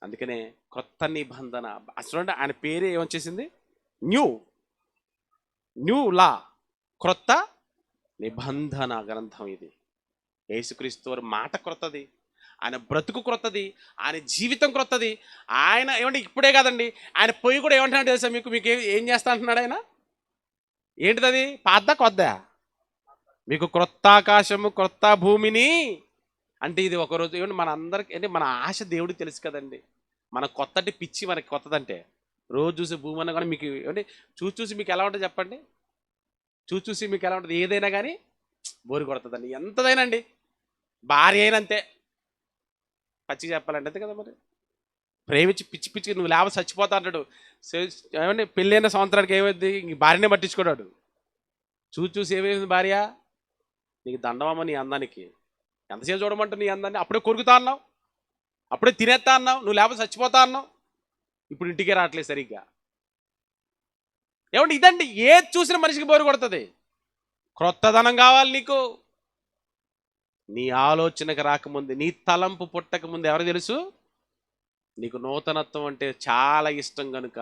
అందుకనే కొత్త నిబంధన అసలు ఆయన పేరే ఏమొచ్చేసింది, న్యూ లా, క్రొత్త నిబంధన గ్రంథం. ఇది యేసుక్రీస్తు వారి మాట క్రొత్తది, ఆయన బ్రతుకు క్రొత్తది, ఆయన జీవితం క్రొత్తది. ఆయన ఏమంటే ఇప్పుడే కాదండి, ఆయన పొయ్యి కూడా ఏమంటున్నాడు తెలుసా మీకు, ఏం చేస్తా అంటున్నాడు ఆయన? ఏంటిది అది? పాత కొద్దా? మీకు క్రొత్త ఆకాశము క్రొత్త భూమిని అంటే ఇది ఒకరోజు. ఏమంటే మన అందరికి అంటే మన ఆశ దేవుడికి తెలుసు కదండి. మన కొత్తటి పిచ్చి మనకి కొత్తదంటే రోజు చూసి భూమి అన్న కానీ మీకు ఏమంటే చూసి మీకు ఎలా ఉంటుంది చెప్పండి? చూసి మీకు ఎలా ఉంటుంది? ఏదైనా కానీ బోరు కొడుతుందండి, ఎంతదైనా అండి. భార్య అయినంతే, పచ్చిగా చెప్పాలంటే అంతే కదా. మరి ప్రేమించి పిచ్చి నువ్వు లేవ చచ్చిపోతా అంటాడు. ఏమంటే పెళ్ళైన సంవత్సరానికి ఏమైంది, ఇంక భార్యనే పట్టించుకున్నాడు. చూసి ఏమైంది భార్య, నీకు దండమమ్మ నీ అందానికి, ఎంతసేపు చూడమంటావు నీ అందాన్ని? అప్పుడే కొరుకుతా అన్నావు, అప్పుడే తినేస్తా అన్నావు, నువ్వు లేకపోతే చచ్చిపోతా అన్నావు, ఇప్పుడు ఇంటికే రావట్లేదు సరిగ్గా. ఏమంటే ఇదండి, ఏది చూసిన మనిషికి బోరు కొడుతుంది. క్రొత్తదనం కావాలి నీకు. నీ ఆలోచనకు రాకముందు, నీ తలంపు పుట్టక ముందు ఎవరికి తెలుసు? నీకు నూతనత్వం అంటే చాలా ఇష్టం కనుక,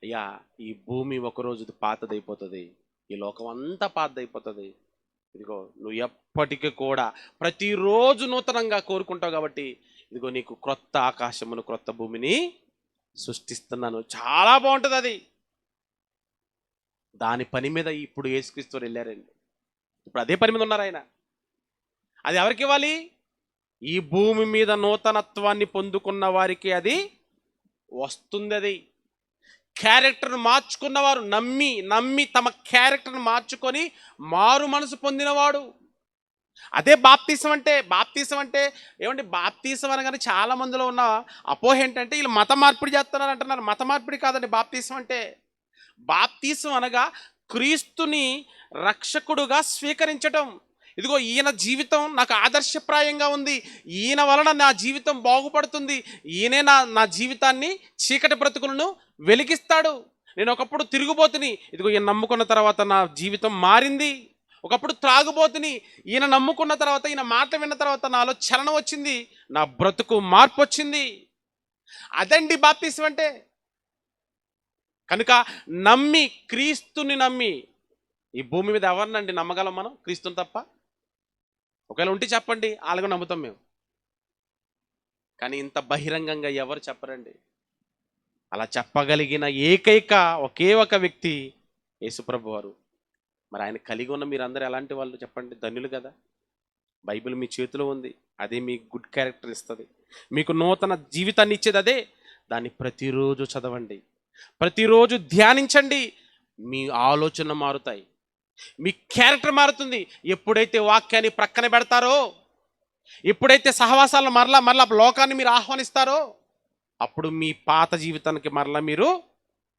అయ్యా ఈ భూమి ఒకరోజు పాతదైపోతుంది, ఈ లోకం అంతా పాతదైపోతుంది. ఇదిగో నువ్వు ఎప్పటికీ కూడా ప్రతిరోజు నూతనంగా కోరుకుంటావు కాబట్టి ఇదిగో నీకు క్రొత్త ఆకాశమును క్రొత్త భూమిని సృష్టిస్తున్నాను. చాలా బాగుంటుంది అది. దాని పని మీద ఇప్పుడు యేసుక్రీస్తు వెళ్ళారండి. ఇప్పుడు అదే పని మీద ఉన్నారు ఆయన. అది ఎవరికి ఇవ్వాలి? ఈ భూమి మీద నూతనత్వాన్ని పొందుకున్న వారికి అది వస్తుంది. అది క్యారెక్టర్ను మార్చుకున్నవారు, నమ్మి తమ క్యారెక్టర్ను మార్చుకొని మారు మనసు పొందినవాడు. అదే బాప్తీసం అంటే. బాప్తీసం అంటే ఏమంటే, బాప్తీసం అనగానే చాలా మందిలో ఉన్న అపోహ ఏంటంటే వీళ్ళు మత మార్పిడి చేస్తున్నారు అంటున్నారు. మత మార్పిడి కాదండి బాప్తీసం అంటే. బాప్తీసం అనగా క్రీస్తుని రక్షకుడుగా స్వీకరించటం. ఇదిగో ఈయన జీవితం నాకు ఆదర్శప్రాయంగా ఉంది, ఈయన వలన నా జీవితం బాగుపడుతుంది, ఈయనే నా జీవితాన్ని చీకటి బ్రతుకులను వెలిగిస్తాడు. నేను ఒకప్పుడు తిరుగుబోతుని, ఇదిగో ఈయన నమ్ముకున్న తర్వాత నా జీవితం మారింది. ఒకప్పుడు త్రాగుబోతుని, ఈయన నమ్ముకున్న తర్వాత, ఈయన మాట విన్న తర్వాత నాలో చలనం వచ్చింది, నా బ్రతుకు మార్పు వచ్చింది. అదండి బాప్తీసం అంటే. కనుక క్రీస్తుని నమ్మి ఈ భూమి మీద ఎవరినండి నమ్మగలం మనం? క్రీస్తుని తప్ప. ఒకవేళ ఉంటే చెప్పండి, అలాగే నమ్ముతాం మేము. కానీ ఇంత బహిరంగంగా ఎవరు చెప్పరండి. అలా చెప్పగలిగిన ఏకైక ఒకే ఒక వ్యక్తి యేసుప్రభు వారు. మరి ఆయన కలిగి ఉన్న మీరందరూ ఎలాంటి వాళ్ళు చెప్పండి? ధన్యులు కదా. బైబిల్ మీ చేతిలో ఉంది, అదే మీకు గుడ్ క్యారెక్టర్ ఇస్తుంది, మీకు నూతన జీవితాన్ని ఇచ్చేది అదే. దాన్ని ప్రతిరోజు చదవండి, ప్రతిరోజు ధ్యానించండి. మీ ఆలోచన మారుతాయి, మీ క్యారెక్టర్ మారుతుంది. ఎప్పుడైతే వాక్యాన్ని ప్రక్కన పెడతారో, ఎప్పుడైతే సహవాసాలను మరలా లోకాన్ని మీరు ఆహ్వానిస్తారో, అప్పుడు మీ పాత జీవితానికి మరలా మీరు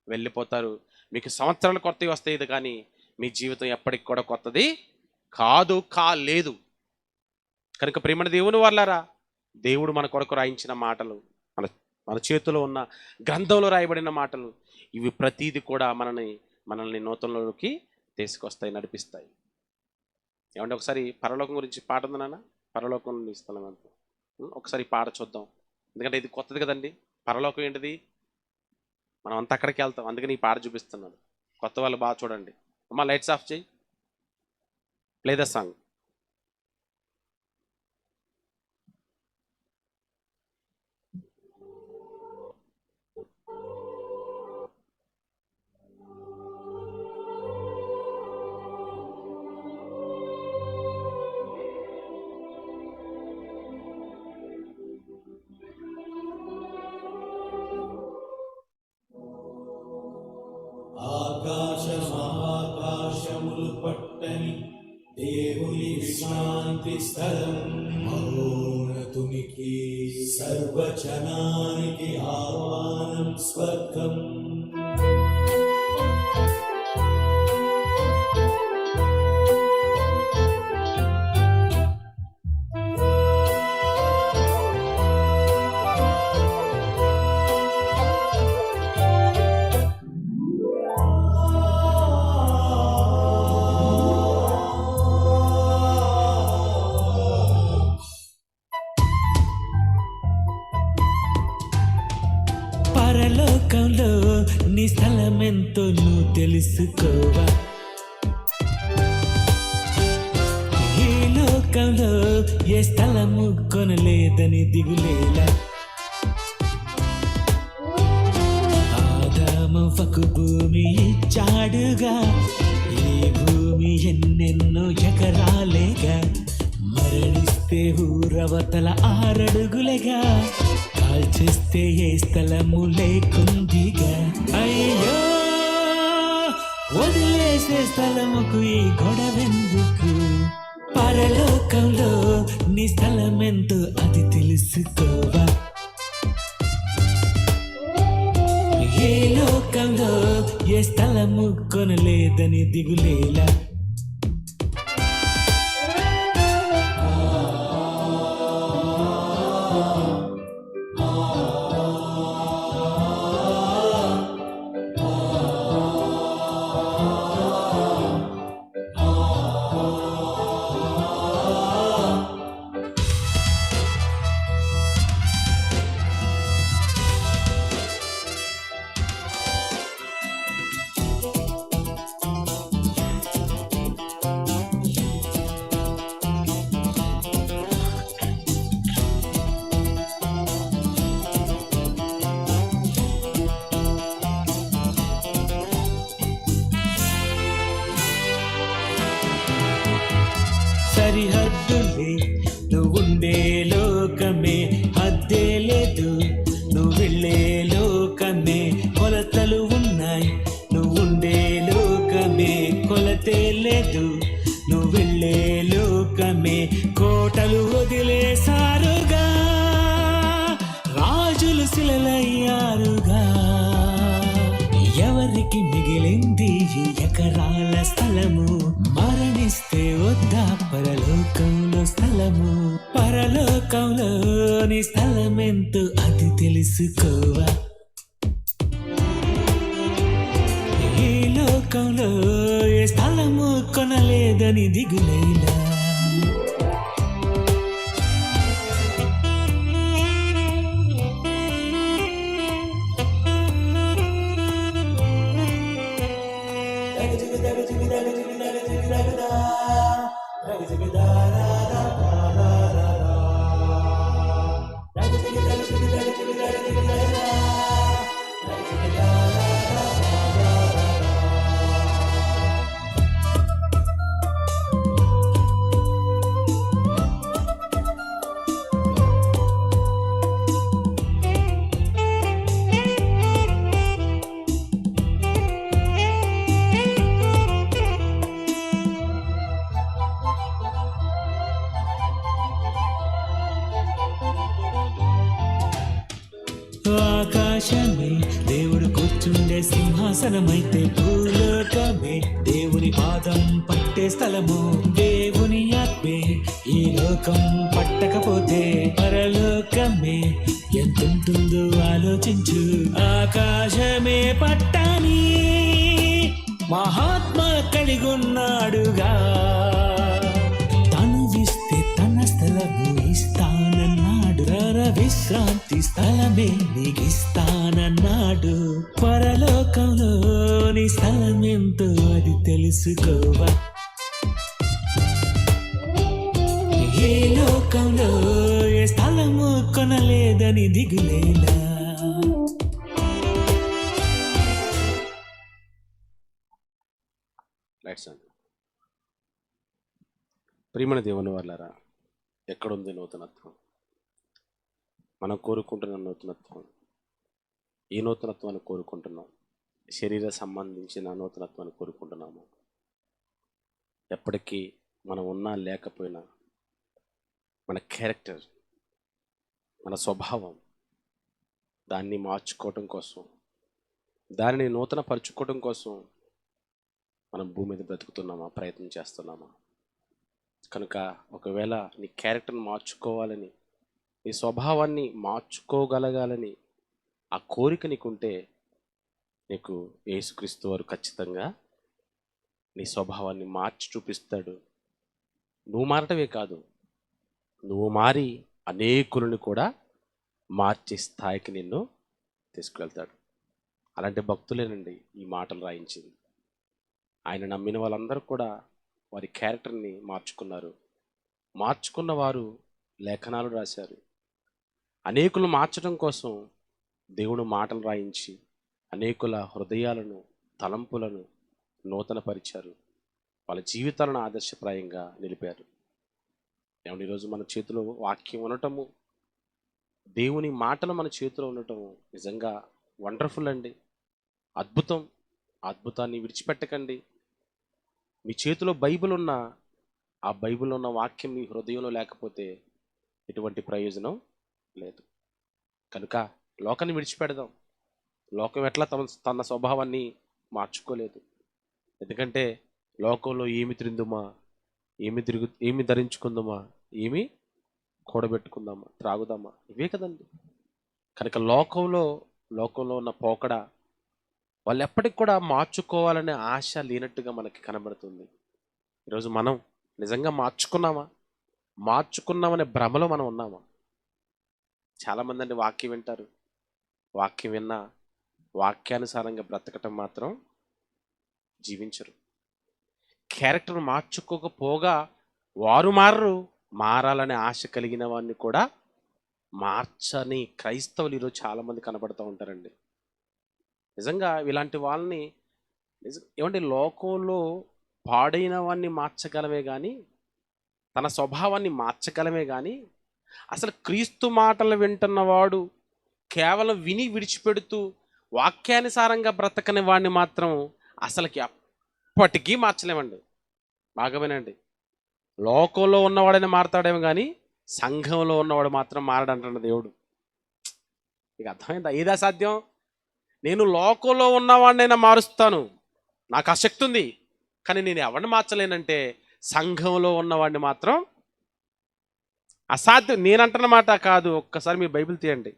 వెళ్ళిపోతారు. మీకు సంవత్సరాలు కొత్తవి వస్తాయి కానీ మీ జీవితం ఎప్పటికి కూడా కొత్తది కాలేదు. కనుక ప్రియమైన దేవుని వాళ్ళారా, దేవుడు మన కొరకు రాయించిన మాటలు, మన చేతిలో ఉన్న గ్రంథంలో రాయబడిన మాటలు, ఇవి ప్రతీది కూడా మనల్ని నూతనలోకి తీసుకొస్తాయి, నడిపిస్తాయి. ఏమంటే ఒకసారి పరలోకం గురించి పాట ఉంది నాన్న, పరలోకం ఇస్తాం అంతా. ఒకసారి పాట చూద్దాం, ఎందుకంటే ఇది కొత్తది కదండి. పరలోకం ఏంటిది? మనం అంతా అక్కడికి వెళ్తాం, అందుకని ఈ పాట చూపిస్తున్నాడు. కొత్త వాళ్ళు బాగా చూడండి. అమ్మా లైట్స్ ఆఫ్ చేయి, ప్లే ద సాంగ్. ఆకాశములు పట్టని దేవుని విశ్రాంతి స్థలం, మహోన్నతునికి సర్వజనానికి ఆహ్వానం స్వర్గం. స్థలమెంతో నువ్వు తెలుసుకోవా. ఈ లోకంలో ఏ స్థలము కొనలేదని దిగులేలా. ఆదామవ్వకు భూమి ఇచ్చాడుగా, ఈ భూమి ఎన్నెన్నో ఎకరాలేగా. మరణిస్తే ఊరవతల 6 అడుగులేగా, కాల్చేస్తే ఏ స్థలము లేకుందిగా. అయ్యో వదిలేసే స్థలముకు ఈ గొడవెందుకు. పరలోకంలో నీ స్థలమెంతో అది తెలుసుకోవా. ఏ లోకంలో ఏ స్థలము కొనలేదని దిగులేలా. సరిహద్దులే నువ్వుండే లోకమే, హద్దే లేదు నువ్వు వెళ్ళే లోకమే. కొలతలు ఉన్నాయి నువ్వుండే లోకమే, కొలతే లేదు నువ్వు వెళ్ళే లోకమే. కోటలు వదిలేసారుగా, రాజులు శిలలయ్యారుగా. ఎవరికి మిగిలింది ఈ ఎకరాల స్థలము. మరణిస్తే వద్దా పరలోకంలో స్థలము. పరలోకంలో నీ స్థలమెంతో అది తెలుసుకోవా. ఈ లోకంలో ఏ స్థలము కొనలేదని దిగులేలా. ఆకాశమే దేవుడు కూర్చుండే సింహాసనమైతే, భూలోకమే దేవుని పాదం పట్టే స్థలము. దేవుని ఆత్మే ఈ లోకం పట్టకపోతే పరలోకమే ఎంతుంటుందో ఆలోచించు. ఆకాశమే పట్టని మహాత్మా కలిగున్నాడుగా, తనువిస్తే తన స్థలము ఇస్తానన్నాడు. విశ్రాంతి స్థలమే నీకిస్తానన్నాడు. పరలోకంలో నీ స్థలమెంతో అది తెలుసుకోవా. ఏ లోకంలో ఏ స్థలము కొనలేదని దిగులేలా. ప్రియమైన దేవుని వాళ్ళారా, ఎక్కడుంది నూతనత్వం? మనం కోరుకుంటున్న నూతనత్వం, ఈ నూతనత్వాన్ని కోరుకుంటున్నాం. శరీర సంబంధించిన నూతనత్వాన్ని కోరుకుంటున్నాము. ఎప్పటికీ మనం ఉన్నా లేకపోయినా మన క్యారెక్టర్, మన స్వభావం, దాన్ని మార్చుకోవటం కోసం, దానిని నూతన పరుచుకోవటం కోసం మనం భూమి మీద బ్రతుకుతున్నామా, ప్రయత్నం చేస్తున్నామా? కనుక ఒకవేళ నీ క్యారెక్టర్ని మార్చుకోవాలని, నీ స్వభావాన్ని మార్చుకోగలగాలని ఆ కోరిక నీకుంటే, నీకు యేసుక్రీస్తు వారు ఖచ్చితంగా నీ స్వభావాన్ని మార్చి చూపిస్తాడు. నువ్వు మారటమే కాదు, నువ్వు మారి అనేకులను కూడా మార్చే స్థాయికి నిన్ను తీసుకువెళ్తాడు. అలాంటి భక్తులేనండి ఈ మాటలు రాయించింది. ఆయన నమ్మిన వాళ్ళందరూ కూడా వారి క్యారెక్టర్ని మార్చుకున్నారు. మార్చుకున్న వారు లేఖనాలు రాశారు. అనేకులు మార్చడం కోసం దేవుడు మాటలు రాయించి అనేకుల హృదయాలను, తలంపులను నూతనపరిచారు. వాళ్ళ జీవితాలను ఆదర్శప్రాయంగా నిలిపారు. ఏమంటే ఈరోజు మన చేతిలో వాక్యం ఉండటము, దేవుని మాటలు మన చేతిలో ఉండటము నిజంగా వండర్ఫుల్ అండి. అద్భుతం. అద్భుతాన్ని విడిచిపెట్టకండి. మీ చేతిలో బైబిల్ ఉన్న, ఆ బైబిల్లో ఉన్న వాక్యం మీ హృదయంలో లేకపోతే ఎటువంటి ప్రయోజనం లేదు. కనుక లోకాన్ని విడిచిపెడదాం. లోకం ఎట్లా తన స్వభావాన్ని మార్చుకోలేదు. ఎందుకంటే లోకంలో ఏమి తిందుమా, ఏమి ధరించుకుందామా, ఏమి కూడబెట్టుకుందామా, త్రాగుదామా, ఇవే కదండి. కనుక లోకంలో ఉన్న పోకడ వాళ్ళు ఎప్పటికి కూడా మార్చుకోవాలనే ఆశ లేనట్టుగా మనకి కనబడుతుంది. ఈరోజు మనం నిజంగా మార్చుకున్నామనే భ్రమలో మనం ఉన్నామా? చాలామంది అండి వాక్యం వింటారు, వాక్యం విన్నా వాక్యానుసారంగా బ్రతకటం మాత్రం జీవించరు. క్యారెక్టర్ మార్చుకోకపోగా వారు మారాలనే ఆశ కలిగిన వాడిని కూడా మార్చని క్రైస్తవులు ఈరోజు చాలామంది కనబడుతూ ఉంటారండి. నిజంగా ఇలాంటి వాళ్ళని ఏమంటే లోకంలో పాడైన వాడిని మార్చగలమే కానీ, తన స్వభావాన్ని మార్చగలమే కానీ, అసలు క్రీస్తు మాటలు వింటున్నవాడు కేవలం విని విడిచిపెడుతూ వాక్యానుసారంగా బ్రతకని వాడిని మాత్రం అసలుకి ఎప్పటికీ మార్చలేమండి. బాగా వినండి. లోకంలో ఉన్నవాడైనా మారతాడేమో కానీ సంఘంలో ఉన్నవాడు మాత్రం మారడంటున్న దేవుడు. ఇక అర్థమైందా? ఏదా సాధ్యం? నేను లోకంలో ఉన్నవాడినైనా మారుస్తాను, నాకు ఆ శక్తి ఉంది, కానీ నేను ఎవరిని మార్చలేనంటే సంఘంలో ఉన్నవాడిని మాత్రం అసాధ్యం. నేనంటున్న మాట కాదు. ఒక్కసారి మీరు బైబిల్ తీయండి.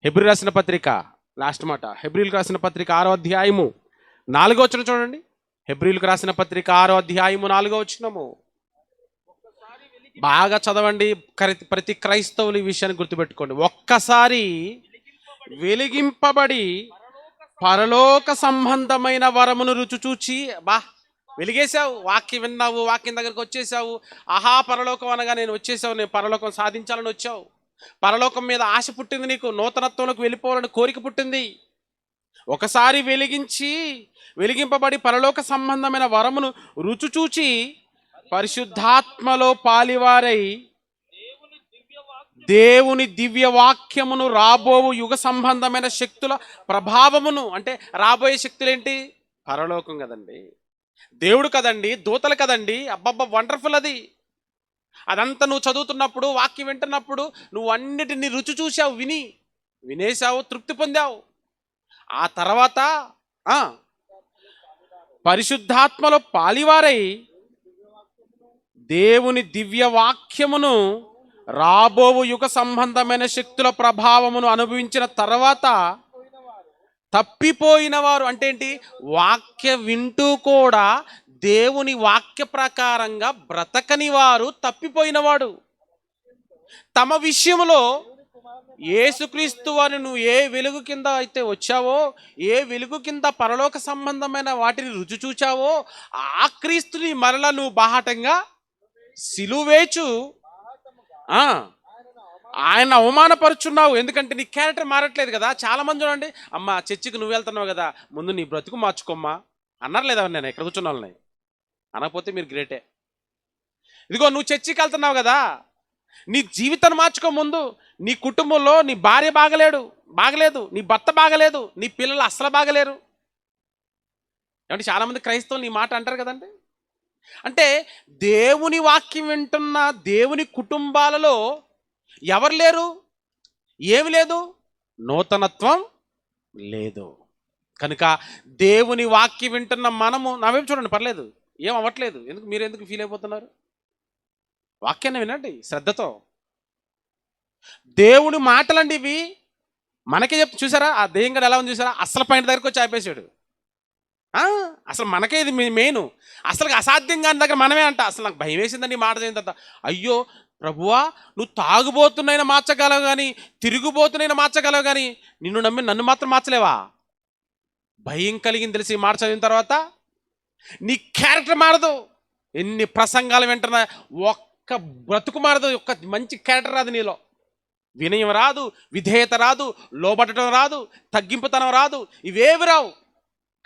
హెబ్రీ రాసిన పత్రిక, లాస్ట్ మాట, హెబ్రీలకు రాసిన పత్రిక 6వ అధ్యాయము 4వ వచనం చూడండి. హెబ్రీలకు రాసిన పత్రిక 6వ అధ్యాయము 4వ వచనము బాగా చదవండి. ప్రతి క్రైస్తవులు ఈ విషయాన్ని గుర్తుపెట్టుకోండి. ఒక్కసారి వెలిగింపబడి పరలోక సంబంధమైన వరమును రుచి చూచి, వెలిగేశావు, వాక్యం విన్నావు, వాక్యం దగ్గరకు వచ్చేసావు, ఆహా పరలోకం అనగా నేను వచ్చేసావు, నేను పరలోకం సాధించాలని వచ్చావు, పరలోకం మీద ఆశ పుట్టింది, నీకు నూతనత్వంలోకి వెళ్ళిపోవాలని కోరిక పుట్టింది. ఒకసారి వెలిగింపబడి పరలోక సంబంధమైన వరమును రుచి చూచి పరిశుద్ధాత్మలో పాలివారై దేవుని దివ్య వాక్యమును, రాబోవు యుగ సంబంధమైన శక్తుల ప్రభావమును, అంటే రాబోయే శక్తులేంటి? పరలోకం కదండి, దేవుడు కదండి, దూతలు కదండి. అబ్బబ్బా వండర్ఫుల్. అదంతా నువ్వు చదువుతున్నప్పుడు, వాక్యం వింటున్నప్పుడు నువ్వు అన్నిటిని రుచి చూసావు, వినేసావు, తృప్తి పొందావు. ఆ తర్వాత పరిశుద్ధాత్మలో పాలివారై దేవుని దివ్య వాక్యమును, రాబోవు యుగ సంబంధమైన శక్తుల ప్రభావమును అనుభవించిన తర్వాత తప్పిపోయిన వారు, అంటే ఏంటి? వాక్య వింటూ కూడా దేవుని వాక్య ప్రకారంగా బ్రతకని వారు తప్పిపోయినవాడు. తమ విషయంలో యేసుక్రీస్తు వారిని నువ్వు ఏ వెలుగు కింద అయితే వచ్చావో, ఏ వెలుగు కింద పరలోక సంబంధమైన వాటిని రుచి చూచావో, ఆ క్రీస్తుని మరలా నువ్వు బాహాటంగా సిలువేచు ఆయన అవమానపరుచున్నావు. ఎందుకంటే నీ క్యారెక్టర్ మారట్లేదు కదా. చాలా మంది చూడండి, అమ్మ చర్చికి నువ్వు వెళ్తున్నావు కదా, ముందు నీ బ్రతుకు మార్చుకోమ్మా అన్నారు లేదా? నేను ఎక్కడ కూర్చున్న వాళ్ళని అనకపోతే మీరు గ్రేటే. ఇదిగో నువ్వు చర్చికి వెళ్తున్నావు కదా, నీ జీవితాన్ని మార్చుకో. ముందు నీ కుటుంబంలో నీ భార్య బాగలేదు, నీ భర్త బాగలేదు, నీ పిల్లలు అస్సలు బాగలేరు. ఏమంటే చాలామంది క్రైస్తవులు ఈ మాట అంటారు కదండి. అంటే దేవుని వాక్యం వింటున్న దేవుని కుటుంబాలలో ఎవరు లేరు? ఏమి లేదు? నూతనత్వం లేదు. కనుక దేవుని వాక్యం వింటున్న మనము, నావేం చూడండి, పర్లేదు, ఏం అవ్వట్లేదు, మీరెందుకు ఫీల్ అయిపోతున్నారు? వాక్యాన్ని వినండి శ్రద్ధతో. దేవుని మాటలండి ఇవి. మనకే చూసారా ఆ దెయ్యం గడు ఎలా ఉంది చూసారా? అసలు పాయింట్ దగ్గరకు వచ్చి ఆపేశాడు. అసలు మనకే ఇది మెయిన్. అసలు అసాధ్యం కాని దగ్గర మనమే అంట. అసలు నాకు భయం వేసిందండి ఈ మాట చేసిన తర్వాత. అయ్యో ప్రభువా, నువ్వు తాగుబోతున్నైనా మార్చగలవు కానీ, తిరుగుబోతున్నైనా మార్చగలవు కానీ, నిన్ను నమ్మి నన్ను మాత్రం మార్చలేవా? భయం కలిగింది తెలిసి ఈ మాట చదివిన తర్వాత నీ క్యారెక్టర్ మారదు. ఎన్ని ప్రసంగాలు వింటున్నా ఒక్క బ్రతుకు మారదు, ఒక్క మంచి క్యారెక్టర్ రాదు నీలో. వినయం రాదు, విధేయత రాదు, లోబడటం రాదు, తగ్గింపుతనం రాదు, ఇవేవి రావు.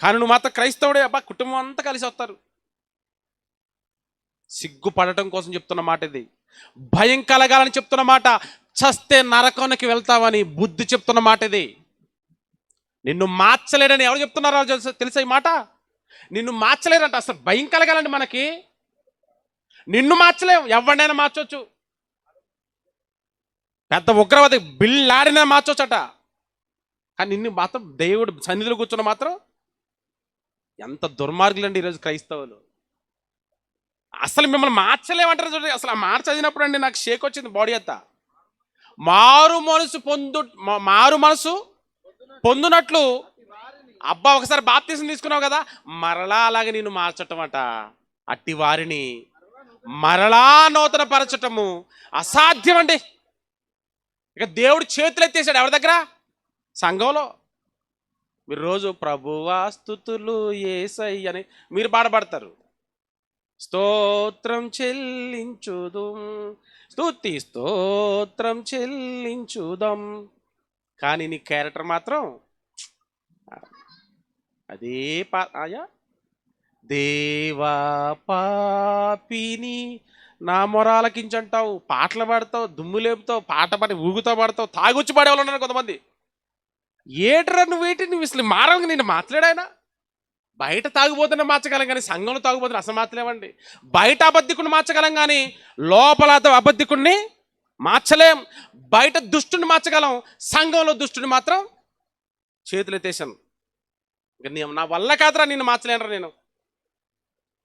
కానీ నువ్వు మాత్రం క్రైస్తవుడే, అబ్బా కుటుంబం అంతా కలిసి వస్తారు. సిగ్గుపడటం కోసం చెప్తున్న మాట ఇది. భయం కలగాలని చెప్తున్న మాట. చస్తే నరకానికి వెళ్తావని బుద్ధి చెప్తున్న మాట ఇది. నిన్ను మార్చలేడని ఎవరు చెప్తున్నారో తెలుసా ఈ మాట? నిన్ను మార్చలేరంట. అసలు భయం కలగాలండి మనకి. నిన్ను మార్చలేం, ఎవరినైనా మార్చవచ్చు. పెద్ద ఉగ్రవాది బిల్లాడినా మార్చవచ్చట. కానీ నిన్ను మాత్రం దేవుడు సన్నిధిలో కూర్చున్న మాత్రం ఎంత దుర్మార్గులండి ఈరోజు క్రైస్తవులు. అసలు మిమ్మల్ని మార్చలేమంటారు చూడండి. అసలు ఆ మాట చదివినప్పుడు అండి నాకు షేక్ వచ్చింది బాడీ అంతా. మారు మనసు పొందునట్లు, అబ్బా ఒకసారి బాప్తిసం తీసుకున్నావు కదా, మరలా అలాగే నిన్ను మార్చటం అట. అట్టి వారిని మరలా నూతన పరచటము అసాధ్యం అండి. ఇక దేవుడు చేతులు ఎత్తేసాడు ఎవరి దగ్గర? సంఘంలో. మీరు రోజు ప్రభువా స్తుతులు యేసయ్య అని మీరు పాడబడతారు. స్తోత్రం చెల్లించుదాం, స్తుతి స్తోత్రం చెల్లించుదాం. కానీ నీ క్యారెక్టర్ మాత్రం అదే ఆయా దేవా పాపిని నా మొరాలకించంటావు, పాటలు పాడతావు, దుమ్ము లేపుతావు, పాట పాడి ఊగుతా పాడతావు, తాగొచ్చి పాడేవాళ్ళు ఉన్నారు కొంతమంది. ఏటరా నువ్వు అసలు మారవు, నిన్ను మార్చలేడాయన. బయట తాగుబోతున్న మార్చగలం కానీ సంఘంలో తాగుబోతున్న అసలు మార్చలేమండి. బయట అబద్ధికుడిని మార్చగలం కానీ లోపల అబద్ధికుడిని మార్చలేం. బయట దుష్టుని మార్చగలం, సంఘంలో దుష్టుని మాత్రం చేతులు ఎత్తేసాను. ఇక నా వల్ల కాదురా నిన్ను మార్చలేనరా నేను.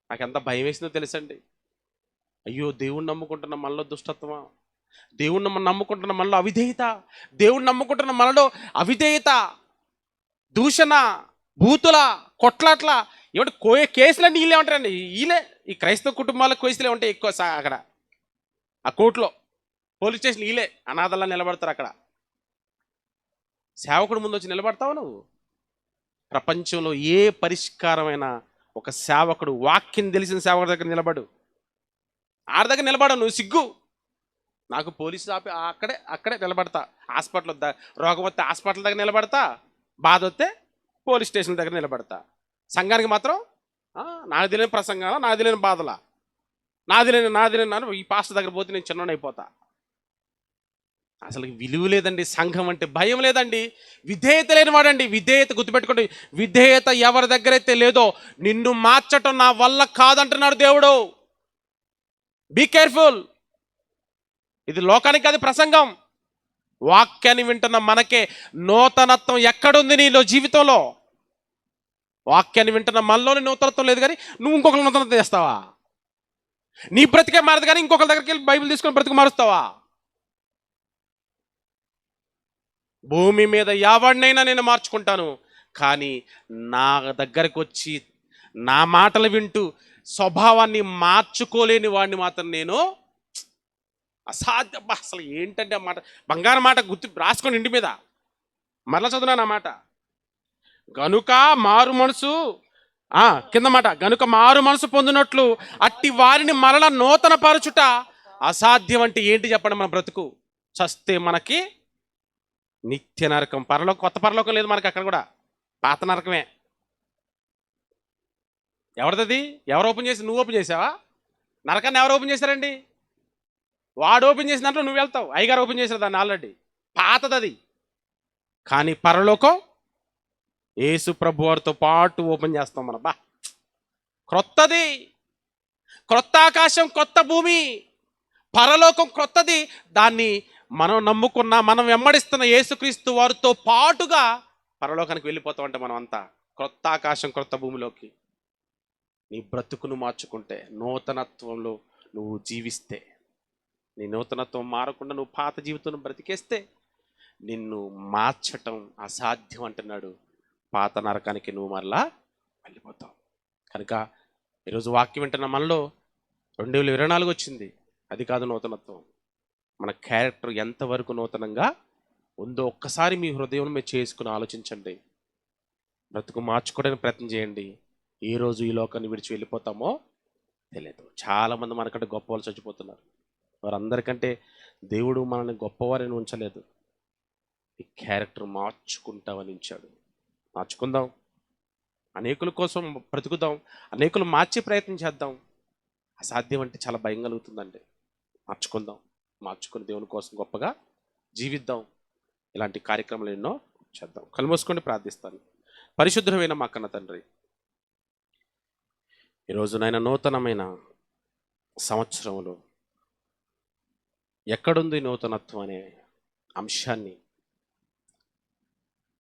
నాకెంత భయం వేసిందో తెలుసండి. అయ్యో దేవుణ్ణి నమ్ముకుంటున్న మనలో దుష్టత్వమా, దేవుణ్ణి నమ్ముకుంటున్న మనలో అవిధేయత, దేవుణ్ణి నమ్ముకుంటున్న మనలో అవిధేయత, దూషణ, బూతుల, కొట్లాట్ల, ఏమంటే కేసులన్నీ వీళ్ళే ఉంటారండి. వీళ్ళే ఈ క్రైస్తవ కుటుంబాల కేసులే ఉంటాయి ఎక్కువ. అక్కడ ఆ కోర్టులో పోలీస్ స్టేషన్ వీళ్ళే అనాథల్లా నిలబడతారు. అక్కడ సేవకుడు ముందు వచ్చి నిలబడతావు నువ్వు. ప్రపంచంలో ఏ పరిష్కారమైన ఒక సేవకుడు, వాక్యం తెలిసిన సేవకుడి దగ్గర నిలబడు. ఆడ దగ్గర నిలబడవు నువ్వు, సిగ్గు. నాకు పోలీసు అక్కడే నిలబడతా. హాస్పిటల్ రోగం వస్తే హాస్పిటల్ దగ్గర నిలబడతా, బాధ వస్తే పోలీస్ స్టేషన్ దగ్గర నిలబడతా. సంఘానికి మాత్రం నాకు తెలియని ప్రసంగాల, నాకు తెలియని బాధలా, నాది లేని ఈ పాస్టర్ దగ్గర పోతే నేను చిన్న అయిపోతా. అసలు విలువ లేదండి. సంఘం అంటే భయం లేదండి. విధేయత లేనివాడండి. విధేయత గుర్తుపెట్టుకోండి. విధేయత ఎవరి దగ్గర అయితే లేదో నిన్ను మార్చటం నా వల్ల కాదంటున్నాడు దేవుడు. Be careful. ఇది లోకానికి అది ప్రసంగం. వాక్యాన్ని వింటున్న మనకే నూతనత్వం ఎక్కడుంది నీలో జీవితంలో? వాక్యాన్ని వింటున్న మనలోని నూతనత్వం లేదు కానీ నువ్వు ఇంకొకరు నూతనత్వం చేస్తావా? నీ బ్రతికే మారదు కానీ ఇంకొకరి దగ్గరికి వెళ్ళి బైబిల్ తీసుకొని బ్రతికి మారుస్తావా? భూమి మీద ఎవరినైనా నేను మార్చుకుంటాను, కానీ నా దగ్గరకు వచ్చి నా మాటలు వింటూ స్వభావాన్ని మార్చుకోలేని వాడిని మాత్రం నేను అసాధ్యం. అసలు ఏంటంటే ఆ మాట, బంగారం మాట గుర్తు రాసుకోండి ఇంటి మీద. మరలా చదువునా మాట. గనుక మారు మనసు కింద మాట, గనుక మారు మనసు పొందినట్లు అట్టి వారిని మరల నూతన పరచుట అసాధ్యం. అంటే ఏంటి చెప్పండి? మన బ్రతుకు చస్తే మనకి నిత్య నరకం. పరలోకం, కొత్త పరలోకం లేదు మనకి. అక్కడ కూడా పాత నరకమే. ఎవరిది? ఎవరు ఓపెన్ చేసి? నువ్వు ఓపెన్ చేసావా? నరకాన్ని ఎవరు ఓపెన్ చేశారండి? వాడు ఓపెన్ చేసిన దాంట్లో నువ్వు వెళ్తావు. అయ్యగారు ఓపెన్ చేశారు దాన్ని ఆల్రెడీ. పాతది అది. కానీ పరలోకం యేసు ప్రభు వారితో పాటు ఓపెన్ చేస్తాం మనం. క్రొత్తది, క్రొత్త ఆకాశం, కొత్త భూమి. పరలోకం క్రొత్తది. దాన్ని మనం నమ్ముకున్న, మనం వెంబడిస్తున్న యేసుక్రీస్తు వారితో పాటుగా పరలోకానికి వెళ్ళిపోతామంటే మనం అంతా క్రొత్త ఆకాశం, క్రొత్త భూమిలోకి. నీ బ్రతుకును మార్చుకుంటే, నూతనత్వంలో నువ్వు జీవిస్తే, నీ నూతనత్వం మారకుండా నువ్వు పాత జీవితం బ్రతికేస్తే నిన్ను మార్చటం అసాధ్యం అంటున్నాడు. పాత నరకానికి నువ్వు మరలా వెళ్ళిపోతావు. కనుక ఈరోజు వాక్యం వింటున్న మనలో 2024 వచ్చింది. అది కాదు నూతనత్వం. మన క్యారెక్టర్ ఎంతవరకు నూతనంగా ఉందో ఒక్కసారి మీ హృదయం మీరు చేసుకుని ఆలోచించండి. బ్రతుకు మార్చుకోవడానికి ప్రయత్నం చేయండి. ఏ రోజు ఈ లోకాన్ని విడిచి వెళ్ళిపోతామో తెలియదు. చాలామంది మనకంటే గొప్ప వాళ్ళు చచ్చిపోతున్నారు. వారందరికంటే దేవుడు మనల్ని గొప్పవారిని ఉంచలేదు. ఈ క్యారెక్టర్ మార్చుకుంటామని ఇచ్చాడు. మార్చుకుందాం, అనేకుల కోసం బ్రతుకుదాం, అనేకులు మార్చే ప్రయత్నం చేద్దాం. అసాధ్యం అంటే చాలా భయం కలుగుతుందండి. మార్చుకుందాం, మార్చుకుని దేవుని కోసం గొప్పగా జీవిద్దాం. ఇలాంటి కార్యక్రమాలు ఎన్నో చేద్దాం. కళ్ళు మూసుకొని ప్రార్థిస్తాను. పరిశుద్ధమైన మా కన్న తండ్రి, ఈరోజు నాయన నూతనమైన సంవత్సరంలో ఎక్కడుంది నూతనత్వం అనే అంశాన్ని